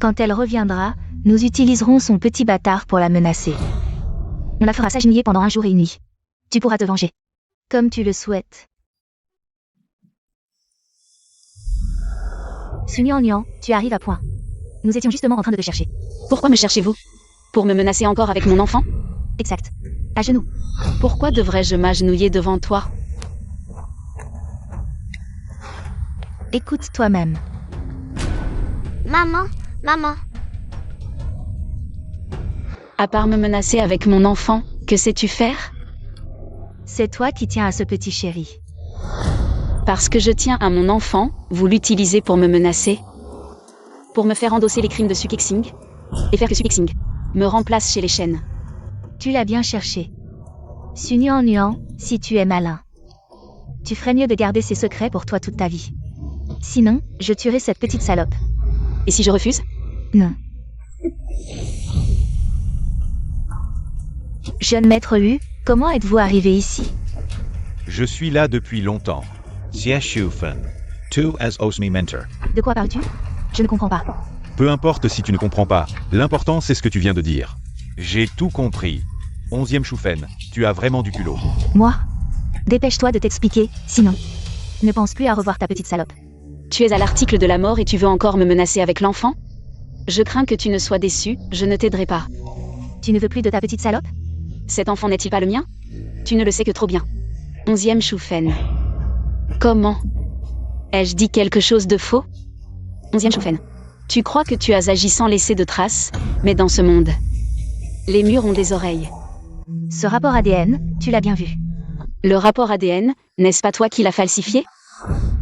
Quand elle reviendra, nous utiliserons son petit bâtard pour la menacer. On la fera s'agenouiller pendant 1 jour et 1 nuit. Tu pourras te venger. Comme tu le souhaites. Sunyang, tu arrives à point. Nous étions justement en train de te chercher. Pourquoi me cherchez-vous? Pour me menacer encore avec mon enfant? Exact. À genoux. Pourquoi devrais-je m'agenouiller devant toi? Écoute toi-même. Maman, maman. À part me menacer avec mon enfant, que sais-tu faire? C'est toi qui tiens à ce petit chéri. Parce que je tiens à mon enfant, vous l'utilisez pour me menacer? Pour me faire endosser les crimes de Sukexing? Et faire que Sukexing me remplace chez les Shen? Tu l'as bien cherché. Sunyang, si tu es malin. Tu ferais mieux de garder ces secrets pour toi toute ta vie. Sinon, je tuerai cette petite salope. Et si je refuse? Non. Jeune maître Yu, comment êtes-vous arrivé ici? Je suis là depuis longtemps. Xie Shufen. Tu as osmi mentor. De quoi parles-tu? Je ne comprends pas. Peu importe si tu ne comprends pas, l'important c'est ce que tu viens de dire. J'ai tout compris. 11e Shufen, tu as vraiment du culot. Moi? Dépêche-toi de t'expliquer, sinon. Ne pense plus à revoir ta petite salope. Tu es à l'article de la mort et tu veux encore me menacer avec l'enfant? Je crains que tu ne sois déçu, je ne t'aiderai pas. Tu ne veux plus de ta petite salope? Cet enfant n'est-il pas le mien? Tu ne le sais que trop bien. 11e Shufen. Comment? Ai-je dit quelque chose de faux? 11e Shufen. Tu crois que tu as agi sans laisser de traces, mais dans ce monde, les murs ont des oreilles. Ce rapport ADN, tu l'as bien vu. Le rapport ADN, n'est-ce pas toi qui l'as falsifié?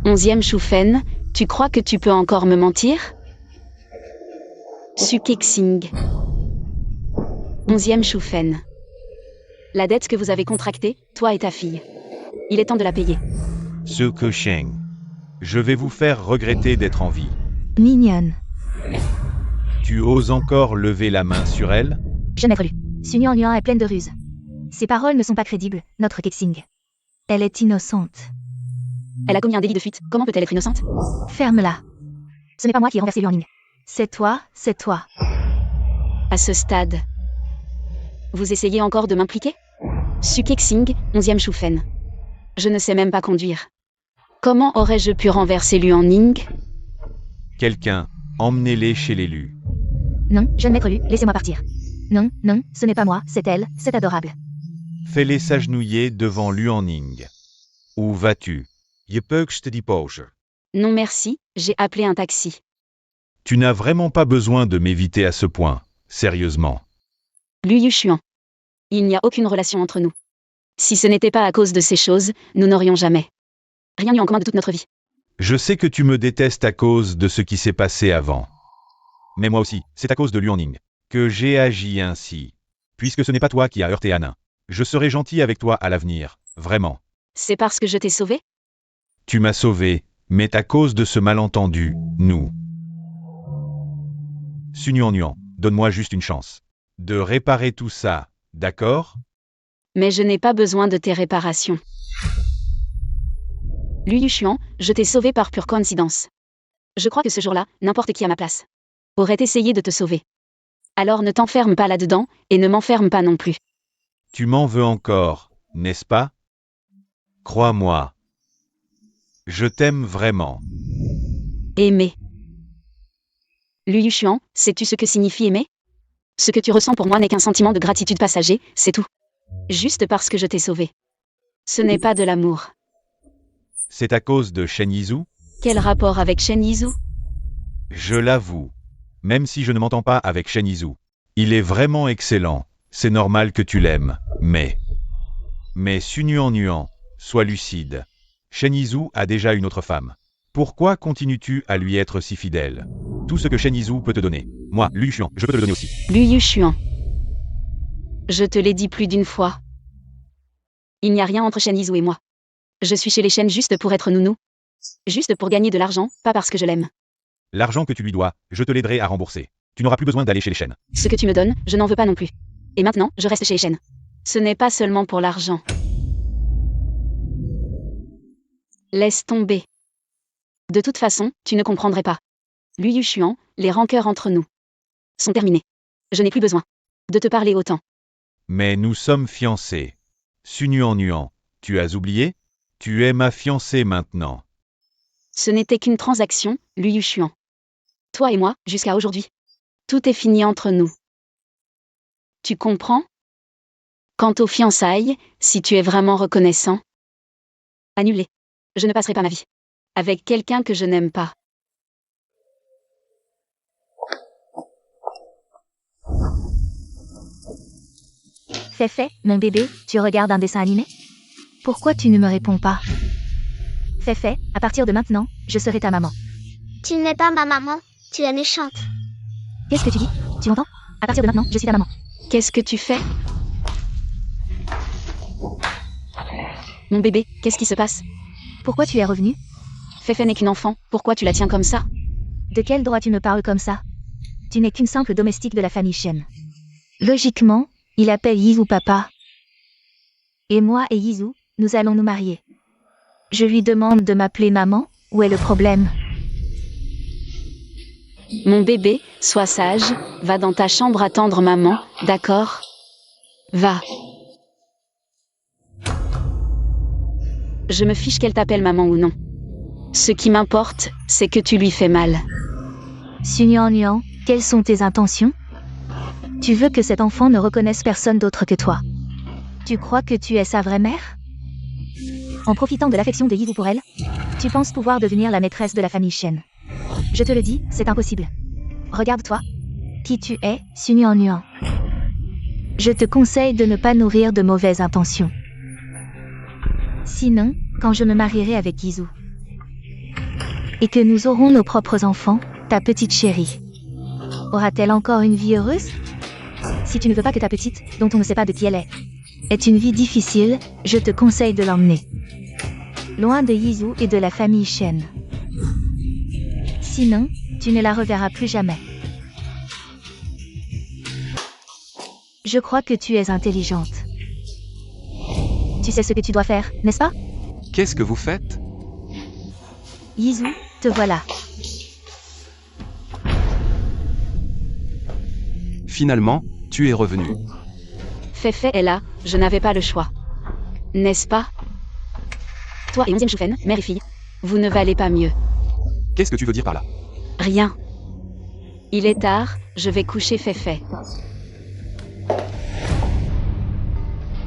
11e Shufen, tu crois que tu peux encore me mentir? Sukexing. 11e Shufen. La dette que vous avez contractée, toi et ta fille. Il est temps de la payer. Sukexing. Je vais vous faire regretter d'être en vie. Mignonne. Tu oses encore lever la main sur elle? Jeune maître Lu. Sunyang est pleine de ruses. Ses paroles ne sont pas crédibles, notre Kexing. Elle est innocente. Elle a commis un délit de fuite, comment peut-elle être innocente? Ferme-la. Ce n'est pas moi qui ai renversé Liu Ning. C'est toi, c'est toi. À ce stade, vous essayez encore de m'impliquer? Sukexing, 11e Shufen. Je ne sais même pas conduire. Comment aurais-je pu renverser Liu Ning? Quelqu'un, emmenez-les chez l'élu. Non, jeune maître Lu, laissez-moi partir. Non, non, ce n'est pas moi, c'est elle, c'est adorable. Fais-les s'agenouiller devant Luanning. Où vas-tu? Je peux die poche. Non merci, j'ai appelé un taxi. Tu n'as vraiment pas besoin de m'éviter à ce point, sérieusement. Liu Yushuan. Il n'y a aucune relation entre nous. Si ce n'était pas à cause de ces choses, nous n'aurions jamais rien eu en commun de toute notre vie. Je sais que tu me détestes à cause de ce qui s'est passé avant. Mais moi aussi, c'est à cause de Luanning que j'ai agi ainsi. Puisque ce n'est pas toi qui as heurté Anna. Je serai gentil avec toi à l'avenir, vraiment. C'est parce que je t'ai sauvé? Tu m'as sauvé, mais à cause de ce malentendu, nous. Sunyang, donne-moi juste une chance. De réparer tout ça, d'accord? Mais je n'ai pas besoin de tes réparations. Liu Yushuan, je t'ai sauvé par pure coïncidence. Je crois que ce jour-là, n'importe qui à ma place aurait essayé de te sauver. Alors ne t'enferme pas là-dedans, et ne m'enferme pas non plus. Tu m'en veux encore, n'est-ce pas? Crois-moi. Je t'aime vraiment. Aimer. Liu Yushuan, sais-tu ce que signifie aimer? Ce que tu ressens pour moi n'est qu'un sentiment de gratitude passager, c'est tout. Juste parce que je t'ai sauvé. Ce n'est pas de l'amour. C'est à cause de Shen Yizhu? Quel rapport avec Shen Yizhu? Je l'avoue. Même si je ne m'entends pas avec Shen Yizhu. Il est vraiment excellent. C'est normal que tu l'aimes, mais... Mais Sunyang, sois lucide. Shen Yizhu a déjà une autre femme. Pourquoi continues-tu à lui être si fidèle? Tout ce que Shen Yizhu peut te donner. Moi, Liu Yushuan, je peux te le donner aussi. Liu Yushuan. Je te l'ai dit plus d'une fois. Il n'y a rien entre Shen Yizhu et moi. Je suis chez les Shen juste pour être nounou. Juste pour gagner de l'argent, pas parce que je l'aime. L'argent que tu lui dois, je te l'aiderai à rembourser. Tu n'auras plus besoin d'aller chez les Shen. Ce que tu me donnes, je n'en veux pas non plus. Et maintenant, je reste chez les Shen. Ce n'est pas seulement pour l'argent. Laisse tomber. De toute façon, tu ne comprendrais pas. Lui Yushuan, les rancœurs entre nous sont terminées. Je n'ai plus besoin de te parler autant. Mais nous sommes fiancés. Sunuan Nuan, tu as oublié? Tu es ma fiancée maintenant. Ce n'était qu'une transaction, Lui Yushuan. Toi et moi, jusqu'à aujourd'hui. Tout est fini entre nous. Tu comprends? Quant aux fiançailles, si tu es vraiment reconnaissant, annulé. Je ne passerai pas ma vie avec quelqu'un que je n'aime pas. Féfé, mon bébé, tu regardes un dessin animé? Pourquoi tu ne me réponds pas? Féfé, à partir de maintenant, je serai ta maman. Tu n'es pas ma maman, tu es méchante. Qu'est-ce que tu dis? Tu m'entends? À partir de maintenant, je suis ta maman. Qu'est-ce que tu fais? Mon bébé, qu'est-ce qui se passe? Pourquoi tu es revenu? Féfé n'est qu'une enfant, pourquoi tu la tiens comme ça? De quel droit tu me parles comme ça? Tu n'es qu'une simple domestique de la famille Shen. Logiquement, il appelle Yizou papa. Et moi et Yizou, nous allons nous marier. Je lui demande de m'appeler maman, où est le problème? Mon bébé, sois sage, va dans ta chambre attendre maman, d'accord? Va. Je me fiche qu'elle t'appelle maman ou non. Ce qui m'importe, c'est que tu lui fais mal. Sunuan Nuan, quelles sont tes intentions? Tu veux que cet enfant ne reconnaisse personne d'autre que toi. Tu crois que tu es sa vraie mère? En profitant de l'affection de Yizou pour elle, tu penses pouvoir devenir la maîtresse de la famille Shen. Je te le dis, c'est impossible. Regarde-toi. Qui tu es, Sunuan Nuan. Je te conseille de ne pas nourrir de mauvaises intentions. Sinon, quand je me marierai avec Yizou, et que nous aurons nos propres enfants, ta petite chérie aura-t-elle encore une vie heureuse? Si tu ne veux pas que ta petite, dont on ne sait pas de qui elle est une vie difficile, je te conseille de l'emmener loin de Yizou et de la famille Shen. Sinon, tu ne la reverras plus jamais. Je crois que tu es intelligente. Tu sais ce que tu dois faire, n'est-ce pas? Qu'est-ce que vous faites? Yizou, te voilà. Finalement, tu es revenu. Féfé est là, je n'avais pas le choix. N'est-ce pas? Toi et 11e Choufen, mère et fille, vous ne valez pas mieux. Qu'est-ce que tu veux dire par là? Rien. Il est tard, je vais coucher Féfé.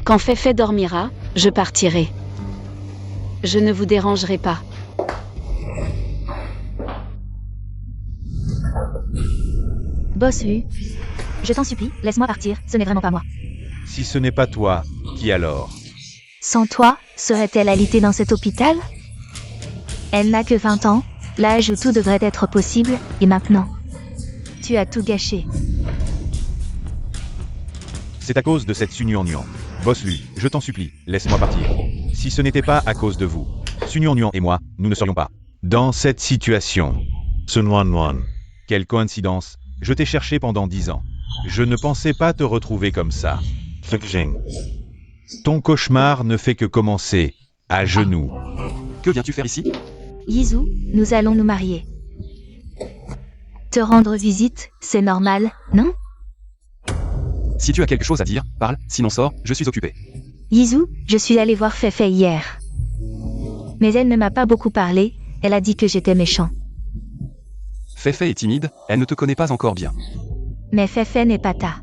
Quand Féfé dormira, je partirai. Je ne vous dérangerai pas. Boss Hu, je t'en supplie, laisse-moi partir, ce n'est vraiment pas moi. Si ce n'est pas toi, qui alors? Sans toi, serait-elle alitée dans cet hôpital? Elle n'a que 20 ans, l'âge où tout devrait être possible, et maintenant, tu as tout gâché. C'est à cause de cette Sunuan Nuan. Boss Lu, je t'en supplie, laisse-moi partir. Si ce n'était pas à cause de vous, Sunuan Nuan et moi, nous ne serions pas dans cette situation. Sunuan Nuan. Quelle coïncidence, je t'ai cherché pendant 10 ans. Je ne pensais pas te retrouver comme ça. Ton cauchemar ne fait que commencer, à genoux. Que viens-tu faire ici? Yizou, nous allons nous marier. Te rendre visite, c'est normal, non? Si tu as quelque chose à dire, parle, sinon sors, je suis occupé. Yizou, je suis allée voir Féfé hier. Mais elle ne m'a pas beaucoup parlé, elle a dit que j'étais méchant. Féfé est timide, elle ne te connaît pas encore bien. Mais Féfé n'est pas ta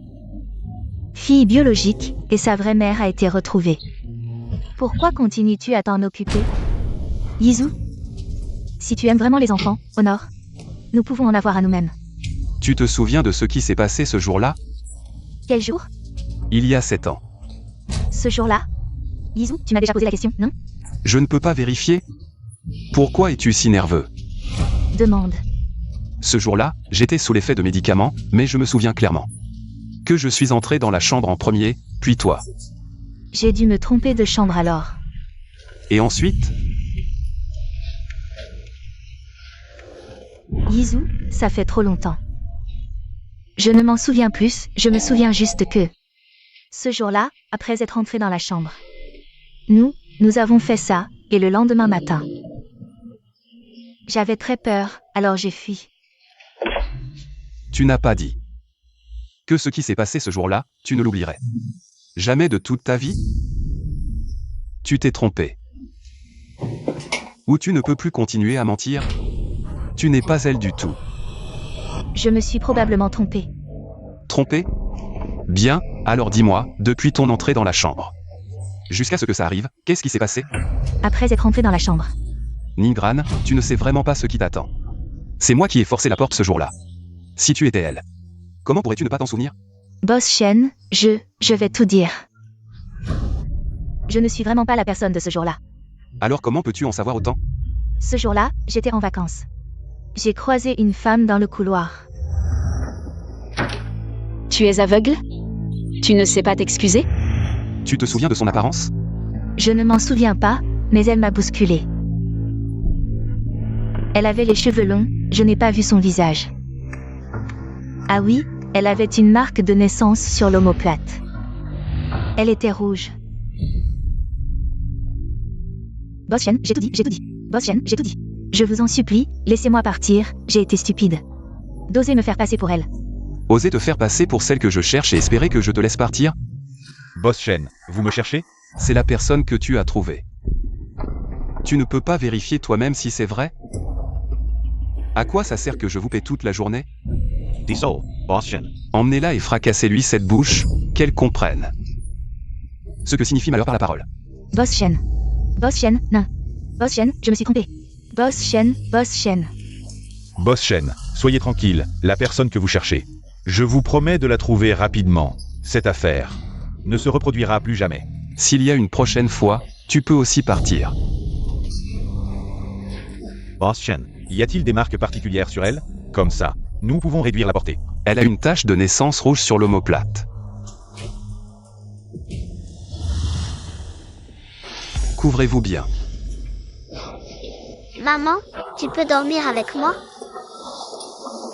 fille biologique, et sa vraie mère a été retrouvée. Pourquoi continues-tu à t'en occuper? Yizou, si tu aimes vraiment les enfants, Honor, nous pouvons en avoir à nous-mêmes. Tu te souviens de ce qui s'est passé ce jour-là? Quel jour? Il y a 7 ans. Ce jour-là? Yizou, tu m'as déjà posé la question, non? Je ne peux pas vérifier. Pourquoi es-tu si nerveux? Demande. Ce jour-là, j'étais sous l'effet de médicaments, mais je me souviens clairement que je suis entré dans la chambre en premier, puis toi. J'ai dû me tromper de chambre alors. Et ensuite? Yizou, ça fait trop longtemps. Je ne m'en souviens plus, je me souviens juste que ce jour-là, après être entré dans la chambre, nous avons fait ça, et le lendemain matin, J'avais très peur, alors j'ai fui. Tu n'as pas dit que ce qui s'est passé ce jour-là, tu ne l'oublierais jamais de toute ta vie? Tu t'es trompé. Ou tu ne peux plus continuer à mentir? Tu n'es pas elle du tout. Je me suis probablement trompée. Trompé? Bien, alors dis-moi, depuis ton entrée dans la chambre. Jusqu'à ce que ça arrive, qu'est-ce qui s'est passé? Après être entrée dans la chambre. Ningran, tu ne sais vraiment pas ce qui t'attend. C'est moi qui ai forcé la porte ce jour-là. Si tu étais elle, comment pourrais-tu ne pas t'en souvenir? Boss Shen, je vais tout dire. Je ne suis vraiment pas la personne de ce jour-là. Alors comment peux-tu en savoir autant? Ce jour-là, j'étais en vacances. J'ai croisé une femme dans le couloir. Tu es aveugle? Tu ne sais pas t'excuser? Tu te souviens de son apparence? Je ne m'en souviens pas, mais elle m'a bousculé. Elle avait les cheveux longs, je n'ai pas vu son visage. Ah oui, elle avait une marque de naissance sur l'omoplate. Elle était rouge. Boss Shen, j'ai tout dit. Boss Shen, j'ai tout dit. Je vous en supplie, laissez-moi partir, j'ai été stupide. D'oser me faire passer pour elle. Oser te faire passer pour celle que je cherche et espérer que je te laisse partir? Boss Shen, vous me cherchez? C'est la personne que tu as trouvée. Tu ne peux pas vérifier toi-même si c'est vrai? À quoi ça sert que je vous paie toute la journée? Dissolve, Boss Shen. Emmenez-la et fracassez-lui cette bouche, qu'elle comprenne ce que signifie malheur par la parole. Boss Shen. Boss Shen, non. Boss Shen, je me suis trompé. Boss Shen, Boss Shen. Boss Shen, soyez tranquille, la personne que vous cherchez. Je vous promets de la trouver rapidement. Cette affaire ne se reproduira plus jamais. S'il y a une prochaine fois, tu peux aussi partir. Boss Shen, y a-t-il des marques particulières sur elle? Comme ça, nous pouvons réduire la portée. Elle a une tache de naissance rouge sur l'omoplate. Couvrez-vous bien. Maman, tu peux dormir avec moi?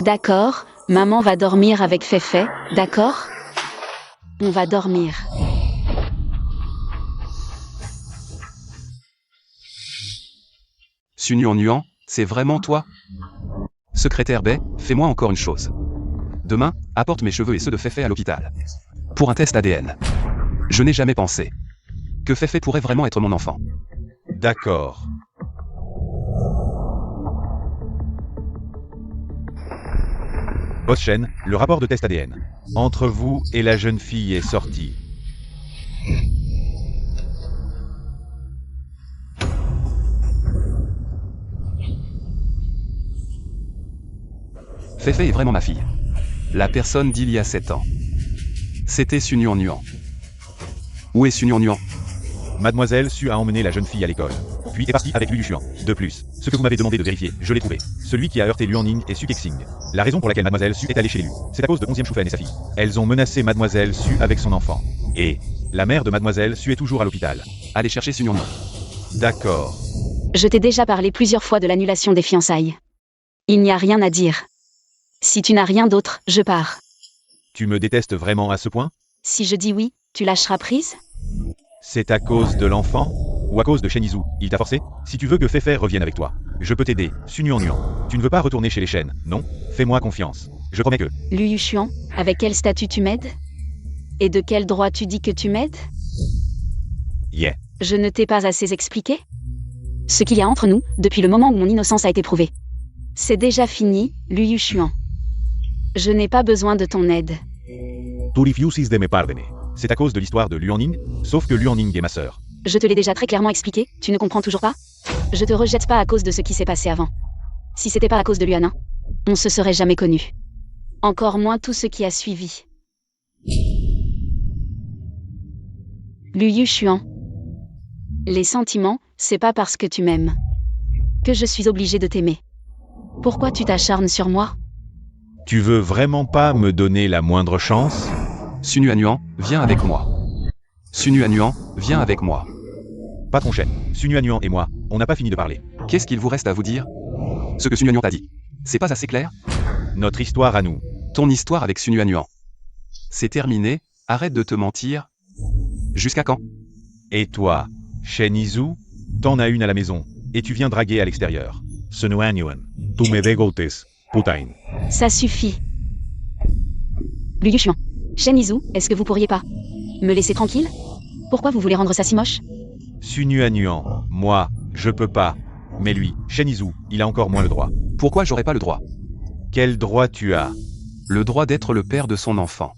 D'accord, maman va dormir avec Feifei, d'accord? On va dormir. Sunuan Nuan, c'est vraiment toi? Secrétaire Bai, fais-moi encore une chose. Demain, apporte mes cheveux et ceux de Feifei à l'hôpital. Pour un test ADN. Je n'ai jamais pensé que Feifei pourrait vraiment être mon enfant. D'accord. Boss Shen, le rapport de test ADN entre vous et la jeune fille est sorti. Feifei est vraiment ma fille. La personne d'il y a 7 ans. C'était Sunuan Nuan. Où est Sunuan Nuan? Mademoiselle Su a emmené la jeune fille à l'école, puis est partie avec Liu Xuan. De plus, ce que vous m'avez demandé de vérifier, je l'ai trouvé. Celui qui a heurté Luan Ning et Su Kexing. La raison pour laquelle Mademoiselle Su est allée chez les Lu, c'est à cause de 11e Shufen et sa fille. Elles ont menacé Mademoiselle Su avec son enfant. Et la mère de Mademoiselle Su est toujours à l'hôpital. Allez chercher Sunuan Nuan. D'accord. Je t'ai déjà parlé plusieurs fois de l'annulation des fiançailles. Il n'y a rien à dire. Si tu n'as rien d'autre, je pars. Tu me détestes vraiment à ce point? Si je dis oui, tu lâcheras prise? C'est à cause de l'enfant? Ou à cause de Shen Yizhu? Il t'a forcé? Si tu veux que Feifei revienne avec toi, je peux t'aider. Sunuan Nuan. Tu ne veux pas retourner chez les Shen, non? Fais-moi confiance. Je promets que... Liu Yushuan, avec quel statut tu m'aides? Et de quel droit tu dis que tu m'aides? Yeah. Je ne t'ai pas assez expliqué? Ce qu'il y a entre nous, depuis le moment où mon innocence a été prouvée. C'est déjà fini, Liu Yushuan. Je n'ai pas besoin de ton aide. Tu refuses de me pardonner. C'est à cause de l'histoire de Luan Ning, sauf que Luan Ning est ma sœur. Je te l'ai déjà très clairement expliqué, tu ne comprends toujours pas? Je te rejette pas à cause de ce qui s'est passé avant. Si c'était pas à cause de Luanin, on se serait jamais connus. Encore moins tout ce qui a suivi. Liu Yushuan. Les sentiments, c'est pas parce que tu m'aimes que je suis obligée de t'aimer. Pourquoi tu t'acharnes sur moi? Tu veux vraiment pas me donner la moindre chance? Sunuan Nuan, viens avec moi. Sunuan Nuan, viens avec moi. Patron Shen, Sunuan Nuan et moi, on n'a pas fini de parler. Qu'est-ce qu'il vous reste à vous dire? Ce que Sunuan Nuan t'a dit. C'est pas assez clair? Notre histoire à nous. Ton histoire avec Sunuan Nuan. C'est terminé, arrête de te mentir. Jusqu'à quand? Et toi, Shen Yizhu, t'en as une à la maison, et tu viens draguer à l'extérieur. Senuanyuan. Tu me dégoûtes, putain. Ça suffit. Luyushuan. Shenizu, est-ce que vous pourriez pas me laisser tranquille? Pourquoi vous voulez rendre ça si moche? Sunuanyuan. Moi, je peux pas. Mais lui, Shenizu, il a encore moins le droit. Pourquoi j'aurais pas le droit? Quel droit tu as? Le droit d'être le père de son enfant.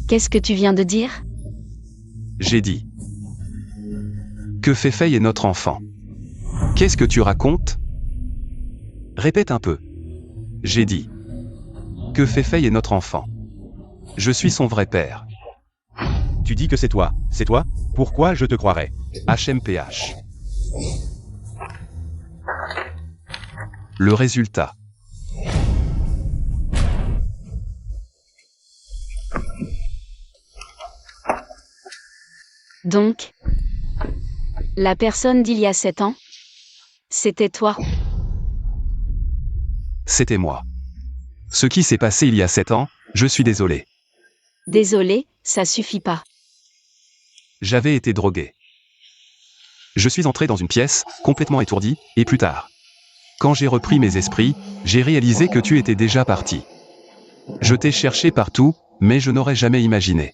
Qu'est-ce que tu viens de dire? J'ai dit que Feifei est notre enfant. Qu'est-ce que tu racontes? Répète un peu. J'ai dit que Feifei est notre enfant. Je suis son vrai père. Tu dis que c'est toi. C'est toi? Pourquoi je te croirais? HMPH. Le résultat. Donc, la personne d'il y a 7 ans, c'était toi. C'était moi. Ce qui s'est passé il y a 7 ans, je suis désolé. Désolé, ça suffit pas. J'avais été drogué. Je suis entré dans une pièce, complètement étourdi, et plus tard. Quand j'ai repris mes esprits, j'ai réalisé que tu étais déjà parti. Je t'ai cherché partout, mais je n'aurais jamais imaginé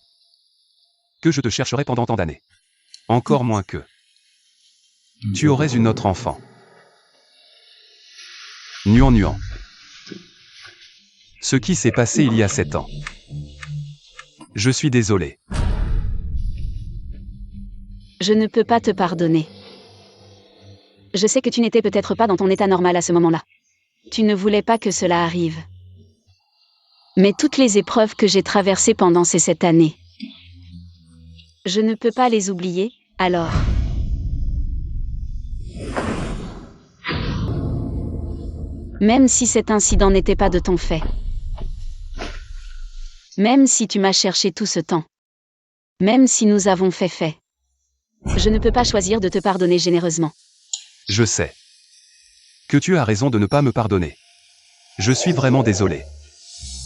que je te chercherais pendant tant d'années. Encore moins que tu aurais une autre enfant. Nuan nuan. Ce qui s'est passé il y a 7 ans. Je suis désolé. Je ne peux pas te pardonner. Je sais que tu n'étais peut-être pas dans ton état normal à ce moment-là. Tu ne voulais pas que cela arrive. Mais toutes les épreuves que j'ai traversées pendant ces 7 années, je ne peux pas les oublier, alors. Même si cet incident n'était pas de ton fait. Même si tu m'as cherché tout ce temps. Même si nous avons fait. Je ne peux pas choisir de te pardonner généreusement. Je sais que tu as raison de ne pas me pardonner. Je suis vraiment désolé.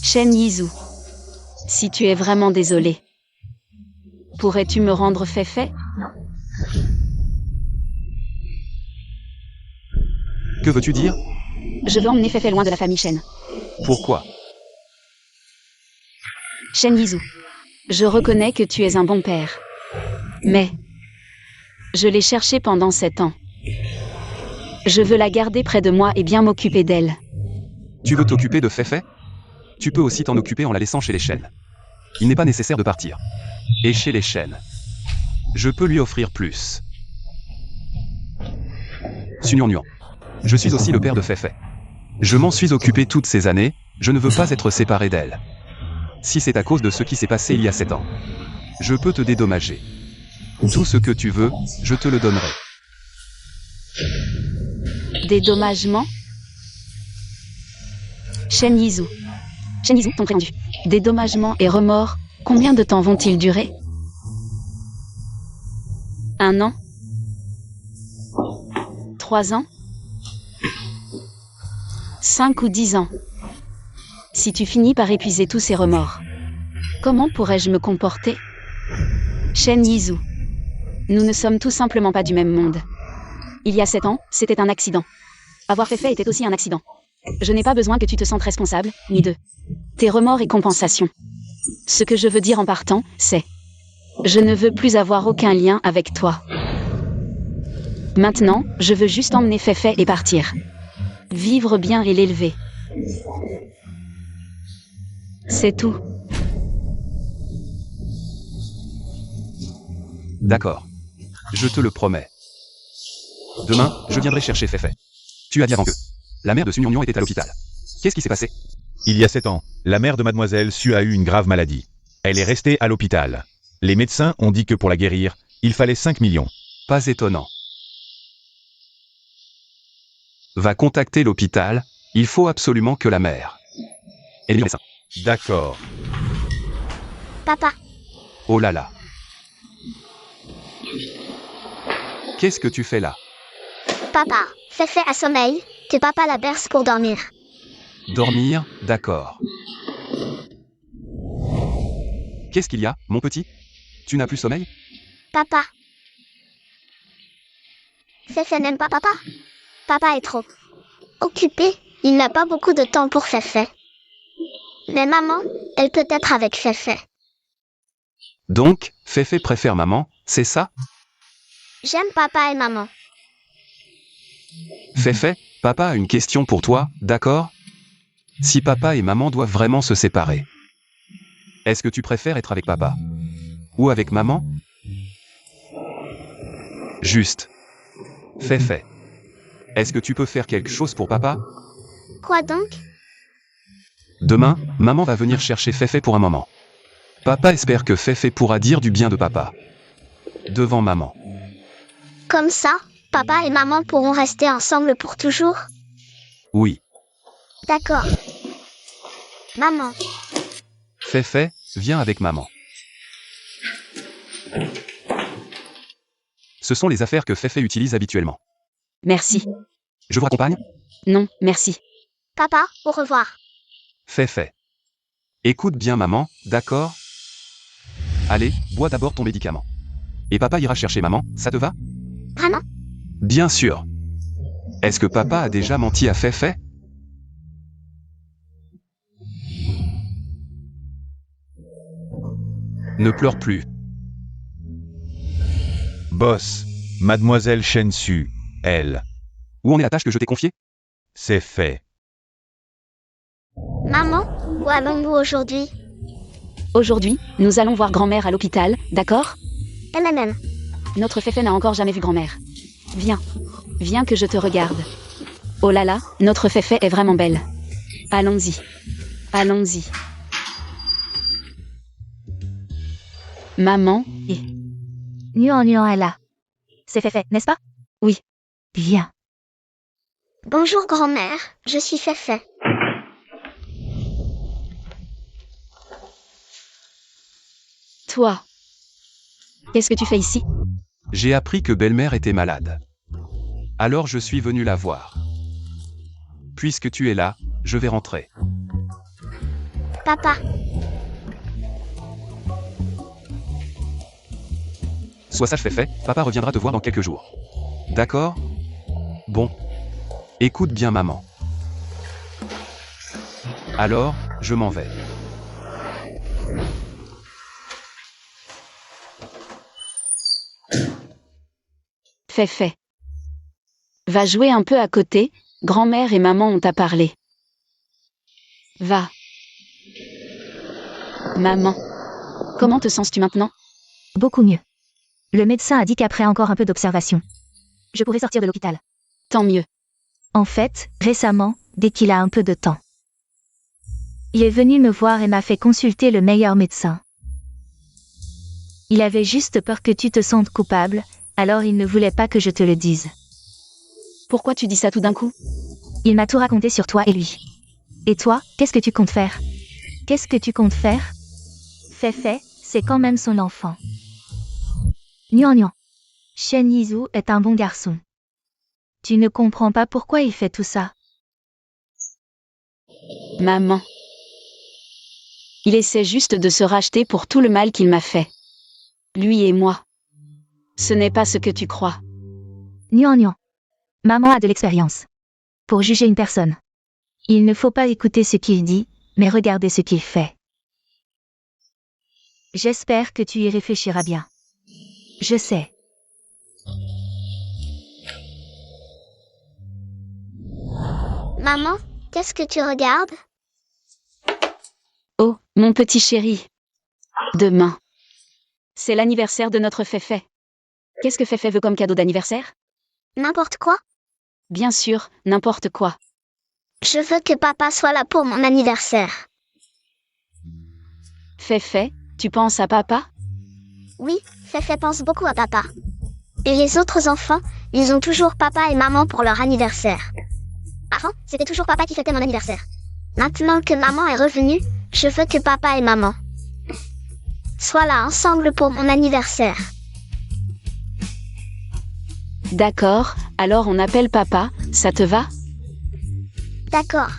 Shen Yizu, si tu es vraiment désolé, pourrais-tu me rendre fait? Que veux-tu dire? Je veux emmener Feifei loin de la famille Shen. Pourquoi? Shen Yizu, je reconnais que tu es un bon père. Mais je l'ai cherchée pendant 7 ans. Je veux la garder près de moi et bien m'occuper d'elle. Tu veux t'occuper de Feifei? Tu peux aussi t'en occuper en la laissant chez les Shen. Il n'est pas nécessaire de partir. Et chez les Shen, je peux lui offrir plus. Sunuan nuan. Je suis aussi le père de Feifei. Je m'en suis occupé toutes ces années, je ne veux pas être séparé d'elle. Si c'est à cause de ce qui s'est passé il y a 7 ans, je peux te dédommager. Tout ce que tu veux, je te le donnerai. Dédommagement? Shen Yizu. Shen Yizu, ton prétendu. Dédommagement et remords, combien de temps vont-ils durer? 1 an? 3 ans? 5 ou 10 ans? Si tu finis par épuiser tous ces remords, comment pourrais-je me comporter? Shen Yizu. Nous ne sommes tout simplement pas du même monde. Il y a 7 ans, c'était un accident. Avoir fait était aussi un accident. Je n'ai pas besoin que tu te sentes responsable, ni de tes remords et compensations. Ce que je veux dire en partant, c'est: je ne veux plus avoir aucun lien avec toi. Maintenant, je veux juste emmener Feifei et partir. Vivre bien et l'élever. C'est tout. D'accord. Je te le promets. Demain, je viendrai chercher Feifei. Tu as dit avant que la mère de Sunuan était à l'hôpital. Qu'est-ce qui s'est passé? Il y a 7 ans, la mère de mademoiselle Su a eu une grave maladie. Elle est restée à l'hôpital. Les médecins ont dit que pour la guérir, il fallait 5 millions. Pas étonnant. Va contacter l'hôpital, il faut absolument que la mère. Elle est médecin. D'accord. Papa, Oh là là. Qu'est-ce que tu fais là? papa, Feifei a sommeil, que papa la berce pour dormir. Dormir, d'accord. Qu'est-ce qu'il y a, mon petit? Tu n'as plus sommeil? Papa. Feifei n'aime pas papa. Papa est trop occupé, il n'a pas beaucoup de temps pour Féfé. Mais maman, elle peut être avec Féfé. Donc, Féfé préfère maman, c'est ça? J'aime papa et maman. Féfé, papa a une question pour toi, d'accord? Si papa et maman doivent vraiment se séparer, est-ce que tu préfères être avec papa? Ou avec maman? Juste. Féfé. Est-ce que tu peux faire quelque chose pour papa? Quoi donc? Demain, maman va venir chercher Féfé pour un moment. Papa espère que Féfé pourra dire du bien de papa. Devant maman. Comme ça, papa et maman pourront rester ensemble pour toujours? Oui. D'accord. Maman, Féfé, viens avec maman. Ce sont les affaires que Féfé utilise habituellement. Merci. Je vous raccompagne? Non, merci. papa, au revoir. Féfé. Écoute bien maman, d'accord? Allez, bois d'abord ton médicament. Et papa ira chercher maman, ça te va? Vraiment? Bien sûr. Est-ce que papa a déjà menti à Féfé? Ne pleure plus. Boss, mademoiselle Shensu, elle, Où en est la tâche que je t'ai confiée? c'est fait. Maman, où allons-nous aujourd'hui? Aujourd'hui, nous allons voir grand-mère à l'hôpital, d'accord? MMM. Notre Féfé n'a encore jamais vu grand-mère. Viens. Viens que je te regarde. Oh là là, notre Féfé est vraiment belle. Allons-y. Allons-y. Maman, et... Nuan est là. C'est Féfé, n'est-ce pas? Oui. Bien. Bonjour grand-mère, je suis Féfé. Toi. Qu'est-ce que tu fais ici? J'ai appris que belle-mère était malade. Alors je suis venu la voir. Puisque tu es là, je vais rentrer. Papa, Sois sage Féfé, papa reviendra te voir dans quelques jours. D'accord? Bon. Écoute bien maman. Alors, je m'en vais. Féfé. Va jouer un peu à côté, grand-mère et maman ont à parler. Va. Maman. Comment te sens-tu maintenant? Beaucoup mieux. Le médecin a dit qu'après encore un peu d'observation, je pourrais sortir de l'hôpital. Tant mieux. En fait, récemment, dès qu'il a un peu de temps, il est venu me voir et m'a fait consulter le meilleur médecin. Il avait juste peur que tu te sentes coupable, alors il ne voulait pas que je te le dise. Pourquoi tu dis ça tout d'un coup? Il m'a tout raconté sur toi et lui. Et toi, qu'est-ce que tu comptes faire? Qu'est-ce que tu comptes faire? Féfé, c'est quand même son enfant. Nuan. Shen Yizhu est un bon garçon. Tu ne comprends pas pourquoi il fait tout ça. Maman. Il essaie juste de se racheter pour tout le mal qu'il m'a fait. Lui et moi. Ce n'est pas ce que tu crois. Nuan. Maman a de l'expérience. Pour juger une personne, il ne faut pas écouter ce qu'il dit, mais regarder ce qu'il fait. J'espère que tu y réfléchiras bien. Je sais. maman, qu'est-ce que tu regardes? Oh, mon petit chéri. Demain. C'est l'anniversaire de notre Féfé. Qu'est-ce que Féfé veut comme cadeau d'anniversaire? N'importe quoi. Bien sûr, n'importe quoi. Je veux que papa soit là pour mon anniversaire. Féfé, tu penses à papa? Oui, Féfé pense beaucoup à papa. Et les autres enfants, ils ont toujours papa et maman pour leur anniversaire. Avant, c'était toujours papa qui fêtait mon anniversaire. Maintenant que maman est revenue, je veux que papa et maman soient là ensemble pour mon anniversaire. D'accord, alors on appelle papa, ça te va? D'accord.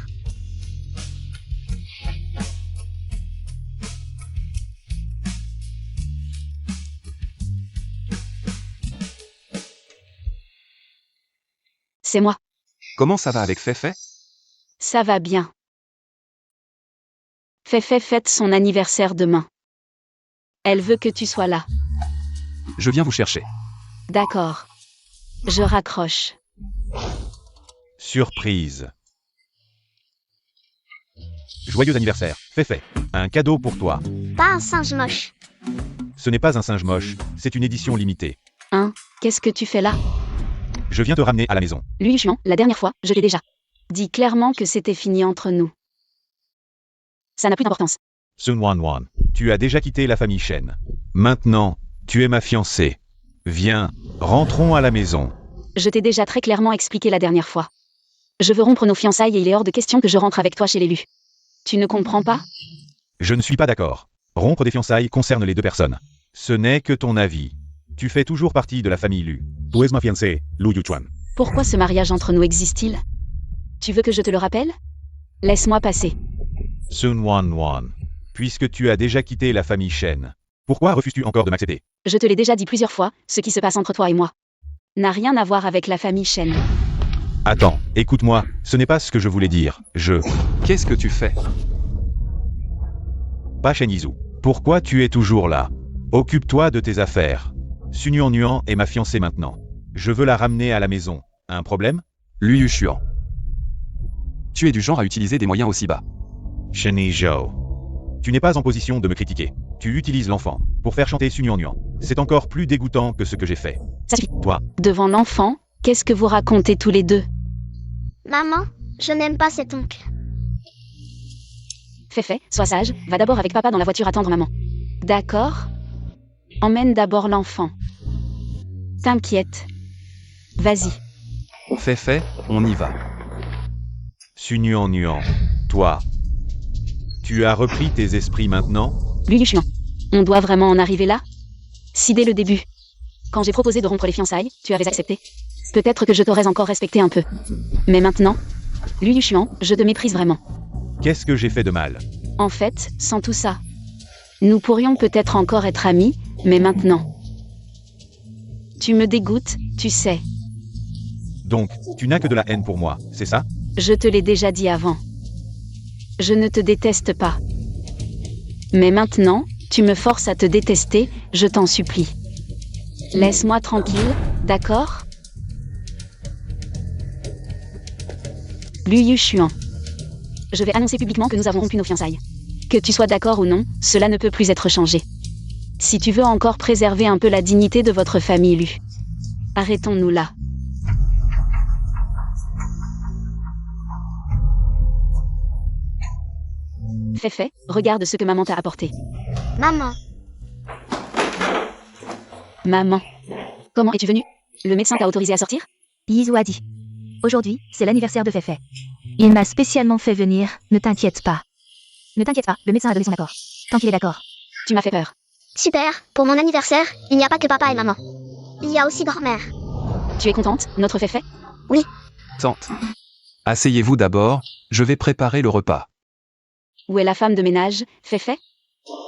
C'est moi. Comment ça va avec Féfé? Ça va bien. Féfé fête son anniversaire demain. Elle veut que tu sois là. Je viens vous chercher. D'accord. Je raccroche. Surprise. Joyeux anniversaire, Féfé. Un cadeau pour toi. Pas un singe moche. Ce n'est pas un singe moche, c'est une édition limitée. Hein? Qu'est-ce que tu fais là? Je viens te ramener à la maison. Lui, Chuan, la dernière fois, je t'ai déjà dit clairement que c'était fini entre nous. Ça n'a plus d'importance. Sun Wan Wan, tu as déjà quitté la famille Shen. Maintenant, tu es ma fiancée. Viens, rentrons à la maison. Je t'ai déjà très clairement expliqué la dernière fois. Je veux rompre nos fiançailles et il est hors de question que je rentre avec toi chez l'élu. Tu ne comprends pas? Je ne suis pas d'accord. Rompre des fiançailles concerne les deux personnes. Ce n'est que ton avis. Tu fais toujours partie de la famille Lu. Tu es ma fiancée, Lu Yuchuan. Pourquoi ce mariage entre nous existe-t-il? Tu veux que je te le rappelle? Laisse-moi passer. Sun Wan Wan, puisque tu as déjà quitté la famille Shen, pourquoi refuses-tu encore de m'accepter? Je te l'ai déjà dit plusieurs fois, ce qui se passe entre toi et moi n'a rien à voir avec la famille Shen. Attends, écoute-moi, ce n'est pas ce que je voulais dire. Qu'est-ce que tu fais? Pas Shen Yizu. Pourquoi tu es toujours là? Occupe-toi de tes affaires. Sun Yuan Yuan est ma fiancée maintenant. Je veux la ramener à la maison. Un problème? Lui Yushuan. Tu es du genre à utiliser des moyens aussi bas. Shen Yizhou. Tu n'es pas en position de me critiquer. Tu utilises l'enfant pour faire chanter Sun Yuan Yuan. C'est encore plus dégoûtant que ce que j'ai fait. Ça suffit. Toi, Devant l'enfant, qu'est-ce que vous racontez tous les deux? Maman, je n'aime pas cet oncle. Féfé, sois sage, va d'abord avec papa dans la voiture attendre maman. D'accord? Emmène d'abord l'enfant. T'inquiète. Vas-y. Féfé, on y va. Sun Yuan Yuan, toi. Tu as repris tes esprits maintenant? Lui Yuchuan. On doit vraiment en arriver là? Si dès le début, quand j'ai proposé de rompre les fiançailles, tu avais accepté, peut-être que je t'aurais encore respecté un peu. Mais maintenant, Lui Yuchuan, je te méprise vraiment. Qu'est-ce que j'ai fait de mal? En fait, sans tout ça, nous pourrions peut-être encore être amis, mais maintenant, tu me dégoûtes, tu sais. Donc, tu n'as que de la haine pour moi, c'est ça? Je te l'ai déjà dit avant. Je ne te déteste pas. Mais maintenant, tu me forces à te détester, je t'en supplie. Laisse-moi tranquille, d'accord? Lu Yuchuan. Je vais annoncer publiquement que nous avons rompu nos fiançailles. Que tu sois d'accord ou non, cela ne peut plus être changé. Si tu veux encore préserver un peu la dignité de votre famille, Lu. Arrêtons-nous là. Féfé, regarde ce que maman t'a apporté. Maman, Maman. Comment es-tu venue? Le médecin t'a autorisé à sortir? Yizu a dit. Aujourd'hui, c'est l'anniversaire de Féfé. Il m'a spécialement fait venir, ne t'inquiète pas. Ne t'inquiète pas, le médecin a donné son accord. Tant qu'il est d'accord. Tu m'as fait peur. super, pour mon anniversaire, il n'y a pas que papa et maman. Il y a aussi grand-mère. Tu es contente, notre Féfé? Tante. Asseyez-vous d'abord, je vais préparer le repas. Où est la femme de ménage, Féfé?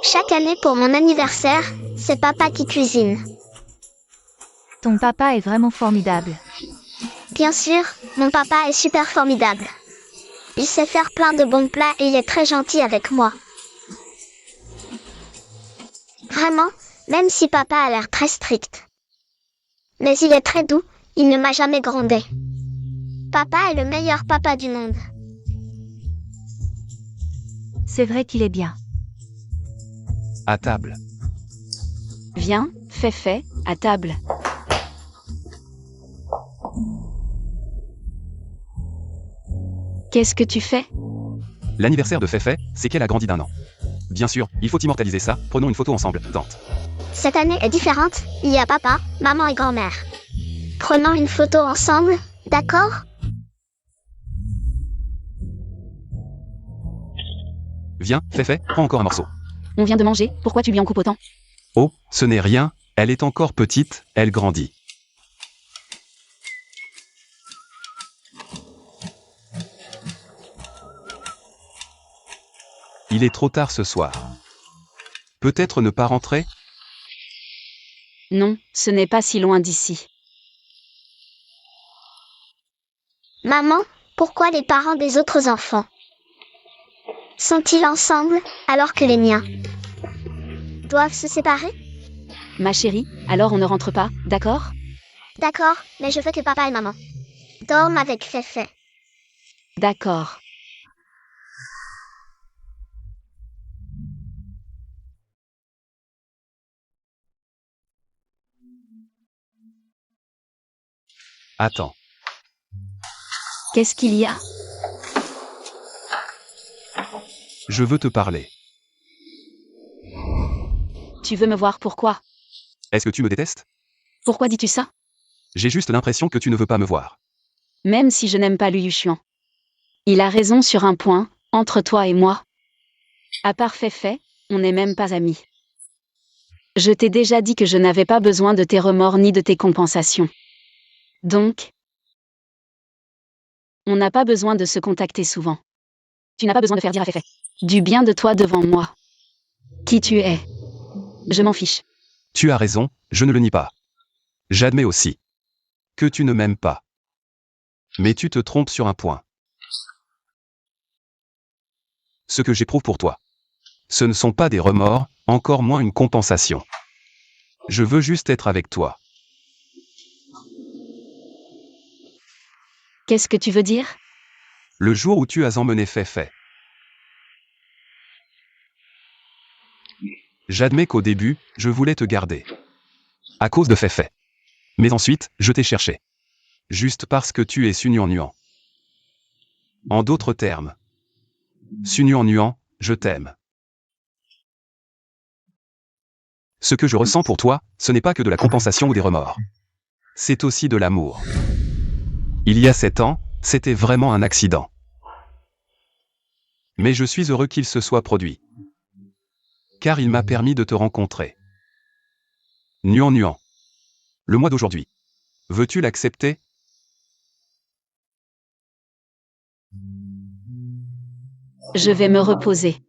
Chaque année pour mon anniversaire, c'est papa qui cuisine. Ton papa est vraiment formidable. Bien sûr, mon papa est super formidable. Il sait faire plein de bons plats et il est très gentil avec moi. Vraiment, même si papa a l'air très strict. Mais il est très doux, il ne m'a jamais grondé. Papa est le meilleur papa du monde. C'est vrai qu'il est bien. À table. Viens, Féfé, à table. Qu'est-ce que tu fais? L'anniversaire de Féfé, c'est qu'elle a grandi d'1 an. Bien sûr, il faut immortaliser ça, prenons une photo ensemble, tante. Cette année est différente, il y a papa, maman et grand-mère. Prenons une photo ensemble, d'accord? Viens, Féfé, prends encore un morceau. On vient de manger, pourquoi tu lui en coupes autant? Oh, ce n'est rien, elle est encore petite, elle grandit. Il est trop tard ce soir. Peut-être ne pas rentrer? Non, ce n'est pas si loin d'ici. Maman, pourquoi les parents des autres enfants sont-ils ensemble alors que les miens doivent se séparer? Ma chérie, alors on ne rentre pas, d'accord? D'accord, mais je veux que papa et maman dorment avec Féfé. D'accord. Attends. Qu'est-ce qu'il y a? Je veux te parler. Tu veux me voir pourquoi? Est-ce que tu me détestes? Pourquoi dis-tu ça? J'ai juste l'impression que tu ne veux pas me voir. Même si je n'aime pas Liu Xuan. Il a raison sur un point, entre toi et moi. À part Féfé, on n'est même pas amis. Je t'ai déjà dit que je n'avais pas besoin de tes remords ni de tes compensations. Donc, on n'a pas besoin de se contacter souvent. Tu n'as pas besoin de faire dire à Féfé du bien de toi devant moi. Qui tu es. Je m'en fiche. Tu as raison, je ne le nie pas. J'admets aussi que tu ne m'aimes pas. Mais tu te trompes sur un point. Ce que j'éprouve pour toi, ce ne sont pas des remords, encore moins une compensation. Je veux juste être avec toi. Qu'est-ce que tu veux dire? Le jour où tu as emmené Féfé. J'admets qu'au début, je voulais te garder. À cause de Féfé. Mais ensuite, je t'ai cherché. Juste parce que tu es Sunuan. En d'autres termes, Sunuan, je t'aime. Ce que je ressens pour toi, ce n'est pas que de la compensation ou des remords. C'est aussi de l'amour. Il y a 7 ans, c'était vraiment un accident. Mais je suis heureux qu'il se soit produit. Car il m'a permis de te rencontrer. Nuan. Le mois d'aujourd'hui. Veux-tu l'accepter? Je vais me reposer.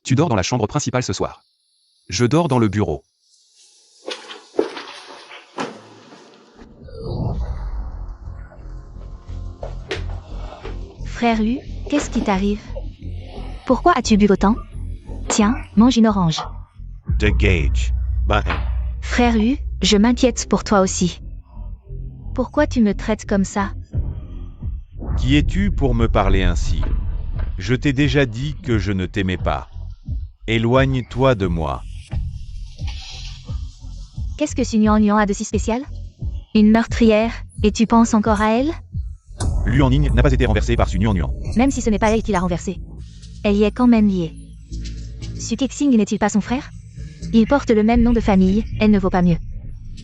Tu dors dans la chambre principale ce soir. Je dors dans le bureau. Frère Hu, qu'est-ce qui t'arrive? Pourquoi as-tu bu autant? Tiens, mange une orange. The Gage. Bah, Frère Hu, je m'inquiète pour toi aussi. Pourquoi tu me traites comme ça? qui es-tu pour me parler ainsi? Je t'ai déjà dit que je ne t'aimais pas. Éloigne-toi de moi. Qu'est-ce que Sunuan a de si spécial? Une meurtrière, et tu penses encore à elle? Luan-Ning n'a pas été renversée par Sunuan. Même si ce n'est pas elle qui l'a renversée. Elle y est quand même liée. Su Kexing n'est-il pas son frère? Ils portent le même nom de famille, elle ne vaut pas mieux.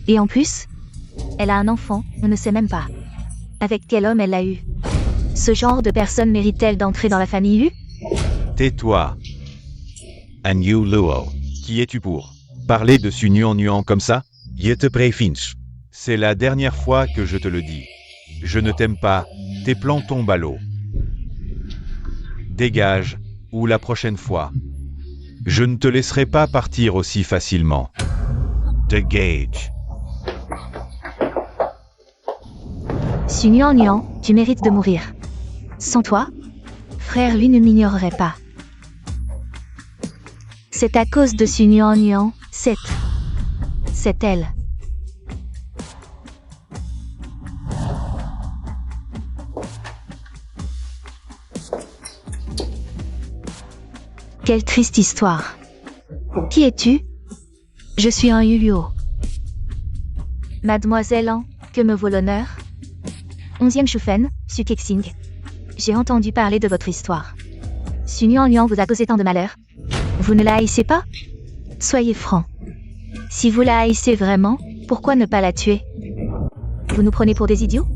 Et en plus, elle a un enfant, on ne sait même pas. Avec quel homme elle l'a eu? Ce genre de personne mérite-t-elle d'entrer dans la famille Hu? Tais-toi. Anyu Luo. Qui es-tu pour parler de Sunuan comme ça? Je te préfinch. C'est la dernière fois que je te le dis. Je ne t'aime pas, tes plans tombent à l'eau. Dégage, ou la prochaine fois. Je ne te laisserai pas partir aussi facilement. The Gage. Sunuan, tu mérites de mourir. Sans toi, frère lui ne m'ignorerait pas. C'est à cause de Sunuan, c'est elle. Quelle triste histoire. Qui es-tu? Je suis un Yuyo. Mademoiselle An, que me vaut l'honneur? 11e Shufen, Su Kexing. J'ai entendu parler de votre histoire. Sunuan vous a causé tant de malheur. Vous ne la haïssez pas? Soyez franc. Si vous la haïssez vraiment, pourquoi ne pas la tuer? Vous nous prenez pour des idiots?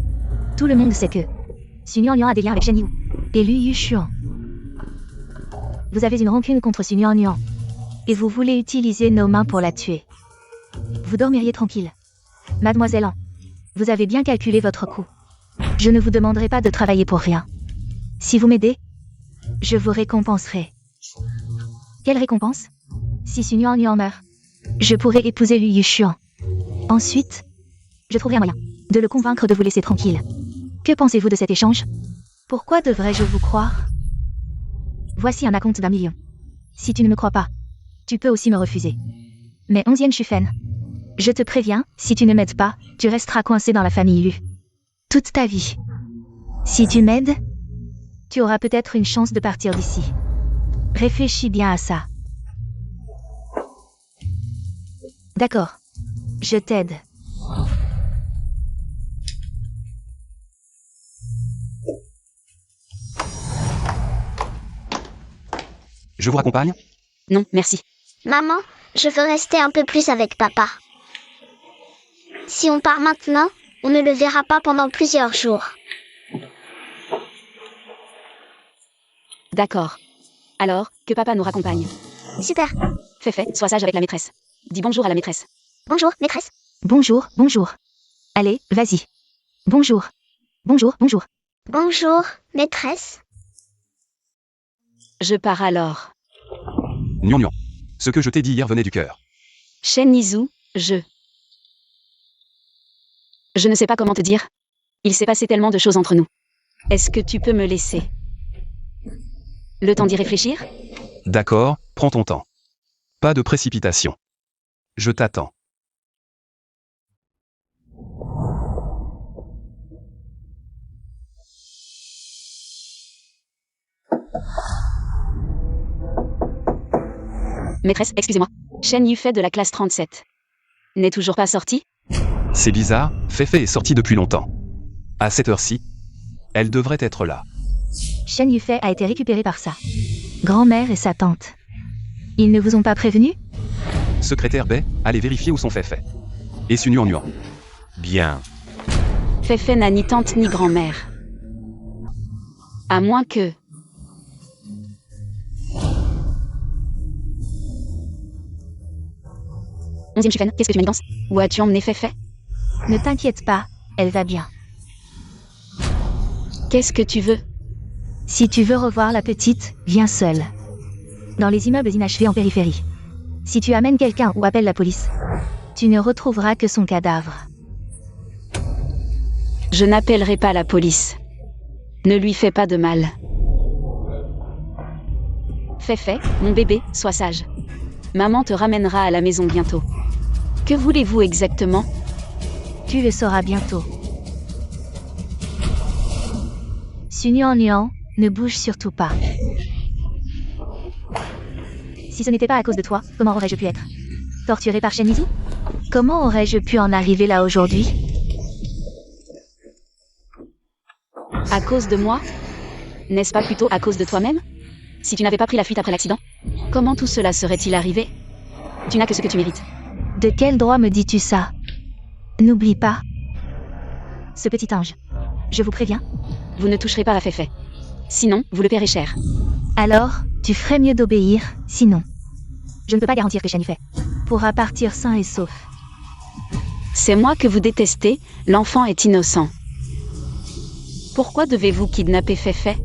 Tout le monde sait que Sunuan a des liens avec Shen Yu et Liu Yushuan. Vous avez une rancune contre Sunuan et vous voulez utiliser nos mains pour la tuer. Vous dormiriez tranquille. Mademoiselle An, vous avez bien calculé votre coût. Je ne vous demanderai pas de travailler pour rien. Si vous m'aidez, je vous récompenserai. Quelle récompense? Si Sunuan meurt, je pourrai épouser Liu Yushuan. Ensuite, je trouverai un moyen de le convaincre de vous laisser tranquille. Que pensez-vous de cet échange? Pourquoi devrais-je vous croire? Voici un acompte d'1 million. Si tu ne me crois pas, tu peux aussi me refuser. Mais 11e Shufen, je te préviens, si tu ne m'aides pas, tu resteras coincé dans la famille Lu. Toute ta vie. Si tu m'aides, tu auras peut-être une chance de partir d'ici. Réfléchis bien à ça. D'accord. Je t'aide. Je vous raccompagne? Non, merci. Maman, je veux rester un peu plus avec papa. Si on part maintenant, on ne le verra pas pendant plusieurs jours. D'accord. Alors, que papa nous raccompagne. Super. Féfé, sois sage avec la maîtresse. Dis bonjour à la maîtresse. Bonjour, maîtresse. Bonjour, bonjour. Allez, vas-y. Bonjour. Bonjour, bonjour. Bonjour, maîtresse. Je pars alors. Nion. Ce que je t'ai dit hier venait du cœur. Shenizu, je ne sais pas comment te dire. Il s'est passé tellement de choses entre nous. Est-ce que tu peux me laisser le temps d'y réfléchir? D'accord, prends ton temps. Pas de précipitation. Je t'attends. Maîtresse, excusez-moi. Shen Yufei de la classe 37. N'est toujours pas sortie? C'est bizarre, Féfé est sortie depuis longtemps. À cette heure-ci, elle devrait être là. Shen Yufei a été récupéré par sa grand-mère et sa tante. Ils ne vous ont pas prévenu? Secrétaire Bay, allez vérifier où sont Féfé. Et Su Nuan. Bien. Féfé n'a ni tante ni grand-mère. À moins que... Onzième Shufen, qu'est-ce que tu manigances? Où as-tu emmené Féfé? Ne t'inquiète pas, elle va bien. Qu'est-ce que tu veux? Si tu veux revoir la petite, viens seule. Dans les immeubles inachevés en périphérie. Si tu amènes quelqu'un ou appelles la police, tu ne retrouveras que son cadavre. Je n'appellerai pas la police. Ne lui fais pas de mal. Féfé, mon bébé, sois sage. Maman te ramènera à la maison bientôt. Que voulez-vous exactement? Tu le sauras bientôt. Su Nuan, ne bouge surtout pas. Si ce n'était pas à cause de toi, comment aurais-je pu être torturé par Shenizu? Comment aurais-je pu en arriver là aujourd'hui? À cause de moi? N'est-ce pas plutôt à cause de toi-même? Si tu n'avais pas pris la fuite après l'accident, comment tout cela serait-il arrivé? Tu n'as que ce que tu mérites. De quel droit me dis-tu ça? N'oublie pas. Ce petit ange. Je vous préviens. Vous ne toucherez pas à Féfé. Sinon, vous le paierez cher. Alors, tu ferais mieux d'obéir, sinon. Je ne peux pas garantir que Shen Yufei pourra partir sain et sauf. C'est moi que vous détestez, l'enfant est innocent. Pourquoi devez-vous kidnapper Féfé?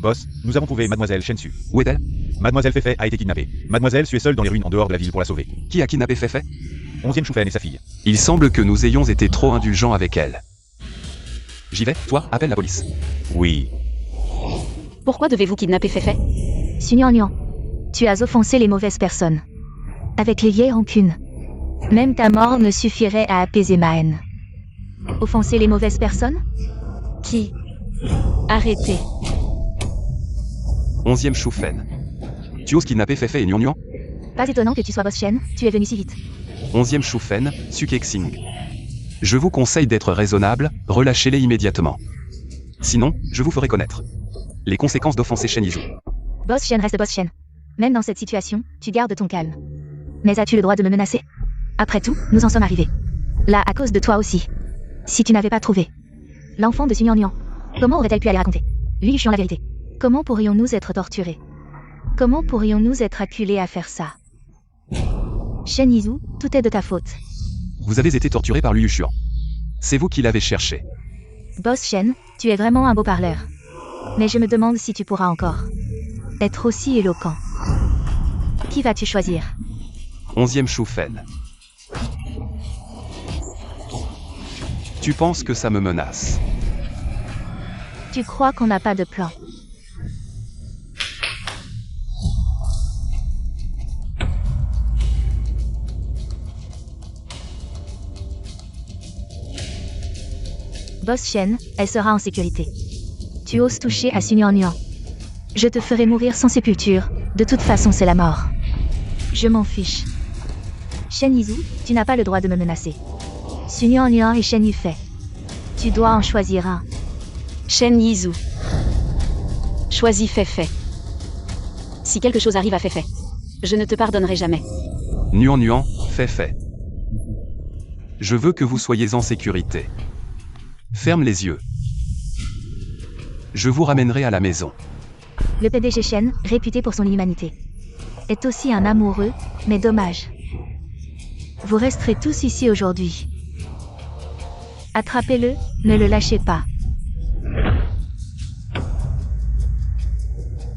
Boss, nous avons trouvé Mademoiselle Shensu. Où est-elle? Mademoiselle Féfé a été kidnappée. Mademoiselle Su est seule dans les ruines en dehors de la ville pour la sauver. Qui a kidnappé Féfé? 11e Shufen et sa fille. Il semble que nous ayons été trop indulgents avec elle. J'y vais, toi, appelle la police. Oui. Pourquoi devez-vous kidnapper Féfé? Su Nuan, tu as offensé les mauvaises personnes. Avec les vieilles rancunes. Même ta mort ne suffirait à apaiser ma haine. Offenser les mauvaises personnes? Qui? Arrêtez. 11e Shufen. Tu oses kidnapper Féfé et Nion? Pas étonnant que tu sois boss Shen, tu es venu si vite. 11e Shufen, Sukexing. Je vous conseille d'être raisonnable, relâchez-les immédiatement. Sinon, je vous ferai connaître les conséquences d'offenser Shenizu. Boss Shen reste boss Shen. Même dans cette situation, tu gardes ton calme. Mais as-tu le droit de me menacer? Après tout, nous en sommes arrivés. Là à cause de toi aussi. Si tu n'avais pas trouvé l'enfant de Su Nuan, comment aurait-elle pu aller raconter? Lui chiant la vérité. Comment pourrions-nous être torturés? Comment pourrions-nous être acculés à faire ça? Shenizu, tout est de ta faute. Vous avez été torturé par Liu Shuan. C'est vous qui l'avez cherché. Boss Shen, tu es vraiment un beau parleur. Mais je me demande si tu pourras encore être aussi éloquent. Qui vas-tu choisir? 11e Shufen. Tu penses que ça me menace? Tu crois qu'on n'a pas de plan? Boss Shen, elle sera en sécurité. Tu oses toucher à Sunyan Nuan. Je te ferai mourir sans sépulture, de toute façon c'est la mort. Je m'en fiche. Shen Yizhu, tu n'as pas le droit de me menacer. Sunyan Nuan et Shen Yufei. Tu dois en choisir un. Shen Yizhu. Choisis Fei. Si quelque chose arrive à Fei, je ne te pardonnerai jamais. Nuan, Fei. Je veux que vous soyez en sécurité. Ferme les yeux. Je vous ramènerai à la maison. Le PDG Shen, réputé pour son humanité, est aussi un amoureux, mais dommage. Vous resterez tous ici aujourd'hui. Attrapez-le, ne le lâchez pas.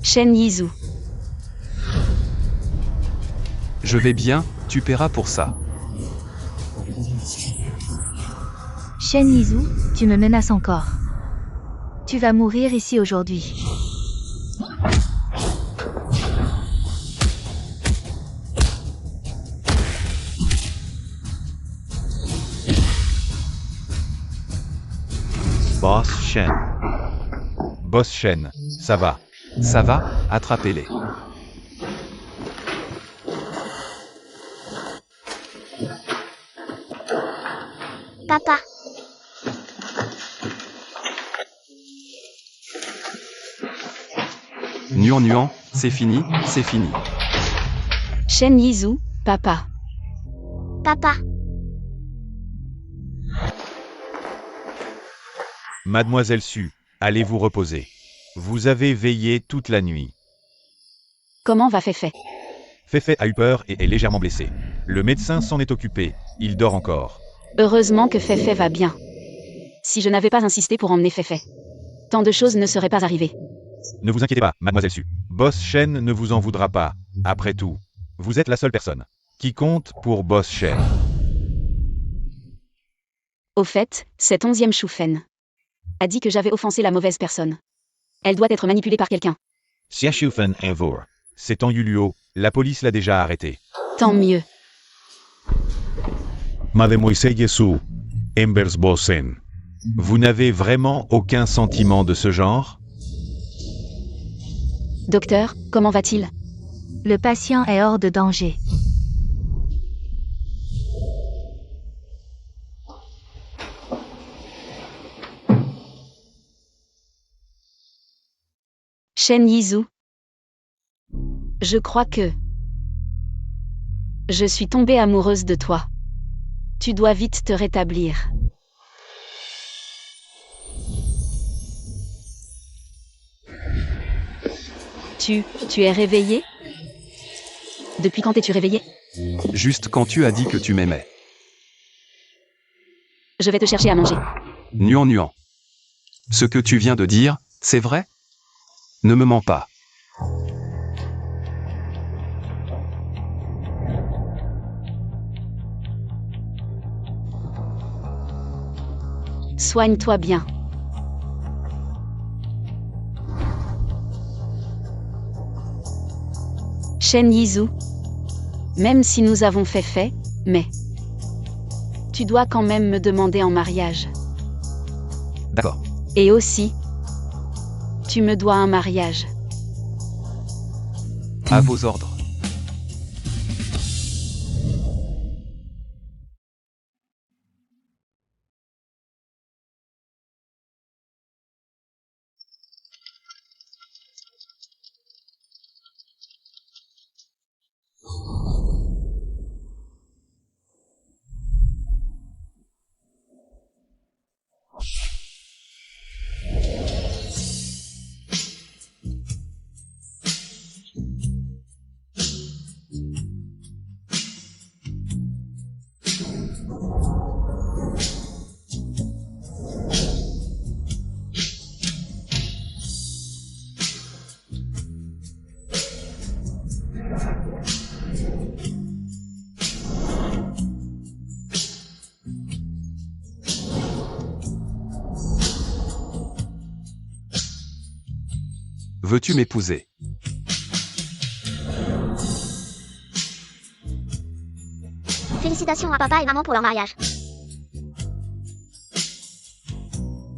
Shen Yizhu. Je vais bien, tu paieras pour ça. Shen Yizhu, tu me menaces encore. Tu vas mourir ici aujourd'hui. Boss Shen. Boss Shen, ça va. Ça va, attrapez-les. Papa, Nuan, c'est fini, c'est fini. Shen Yizhu, papa. papa, Mademoiselle Su, allez vous reposer. Vous avez veillé toute la nuit. Comment va Fei? Fei a eu peur et est légèrement blessé. Le médecin s'en est occupé, il dort encore. Heureusement que Fei va bien. Si je n'avais pas insisté pour emmener Fei, tant de choses ne seraient pas arrivées. Ne vous inquiétez pas, Mademoiselle Su. Boss Shen ne vous en voudra pas. Après tout, vous êtes la seule personne qui compte pour Boss Shen. Au fait, cette 11e Shufen a dit que j'avais offensé la mauvaise personne. Elle doit être manipulée par quelqu'un. Xia Shufen Envor. C'est en Yuluo, la police l'a déjà arrêté. Tant mieux. Mademoiselle Su, Embers Bossen. Vous n'avez vraiment aucun sentiment de ce genre? Docteur, comment va-t-il? Le patient est hors de danger. Shen Yizhu. Je crois que je suis tombée amoureuse de toi. Tu dois vite te rétablir. Tu es réveillé? Depuis quand es-tu réveillé? Juste quand tu as dit que tu m'aimais. Je vais te chercher à manger. Nuan. Ce que tu viens de dire, c'est vrai? Ne me mens pas. Soigne-toi bien. Shen Yizhu. Même si nous avons fait, mais tu dois quand même me demander en mariage. D'accord. Et aussi, tu me dois un mariage. À vos ordres. Veux-tu m'épouser? Félicitations à papa et maman pour leur mariage.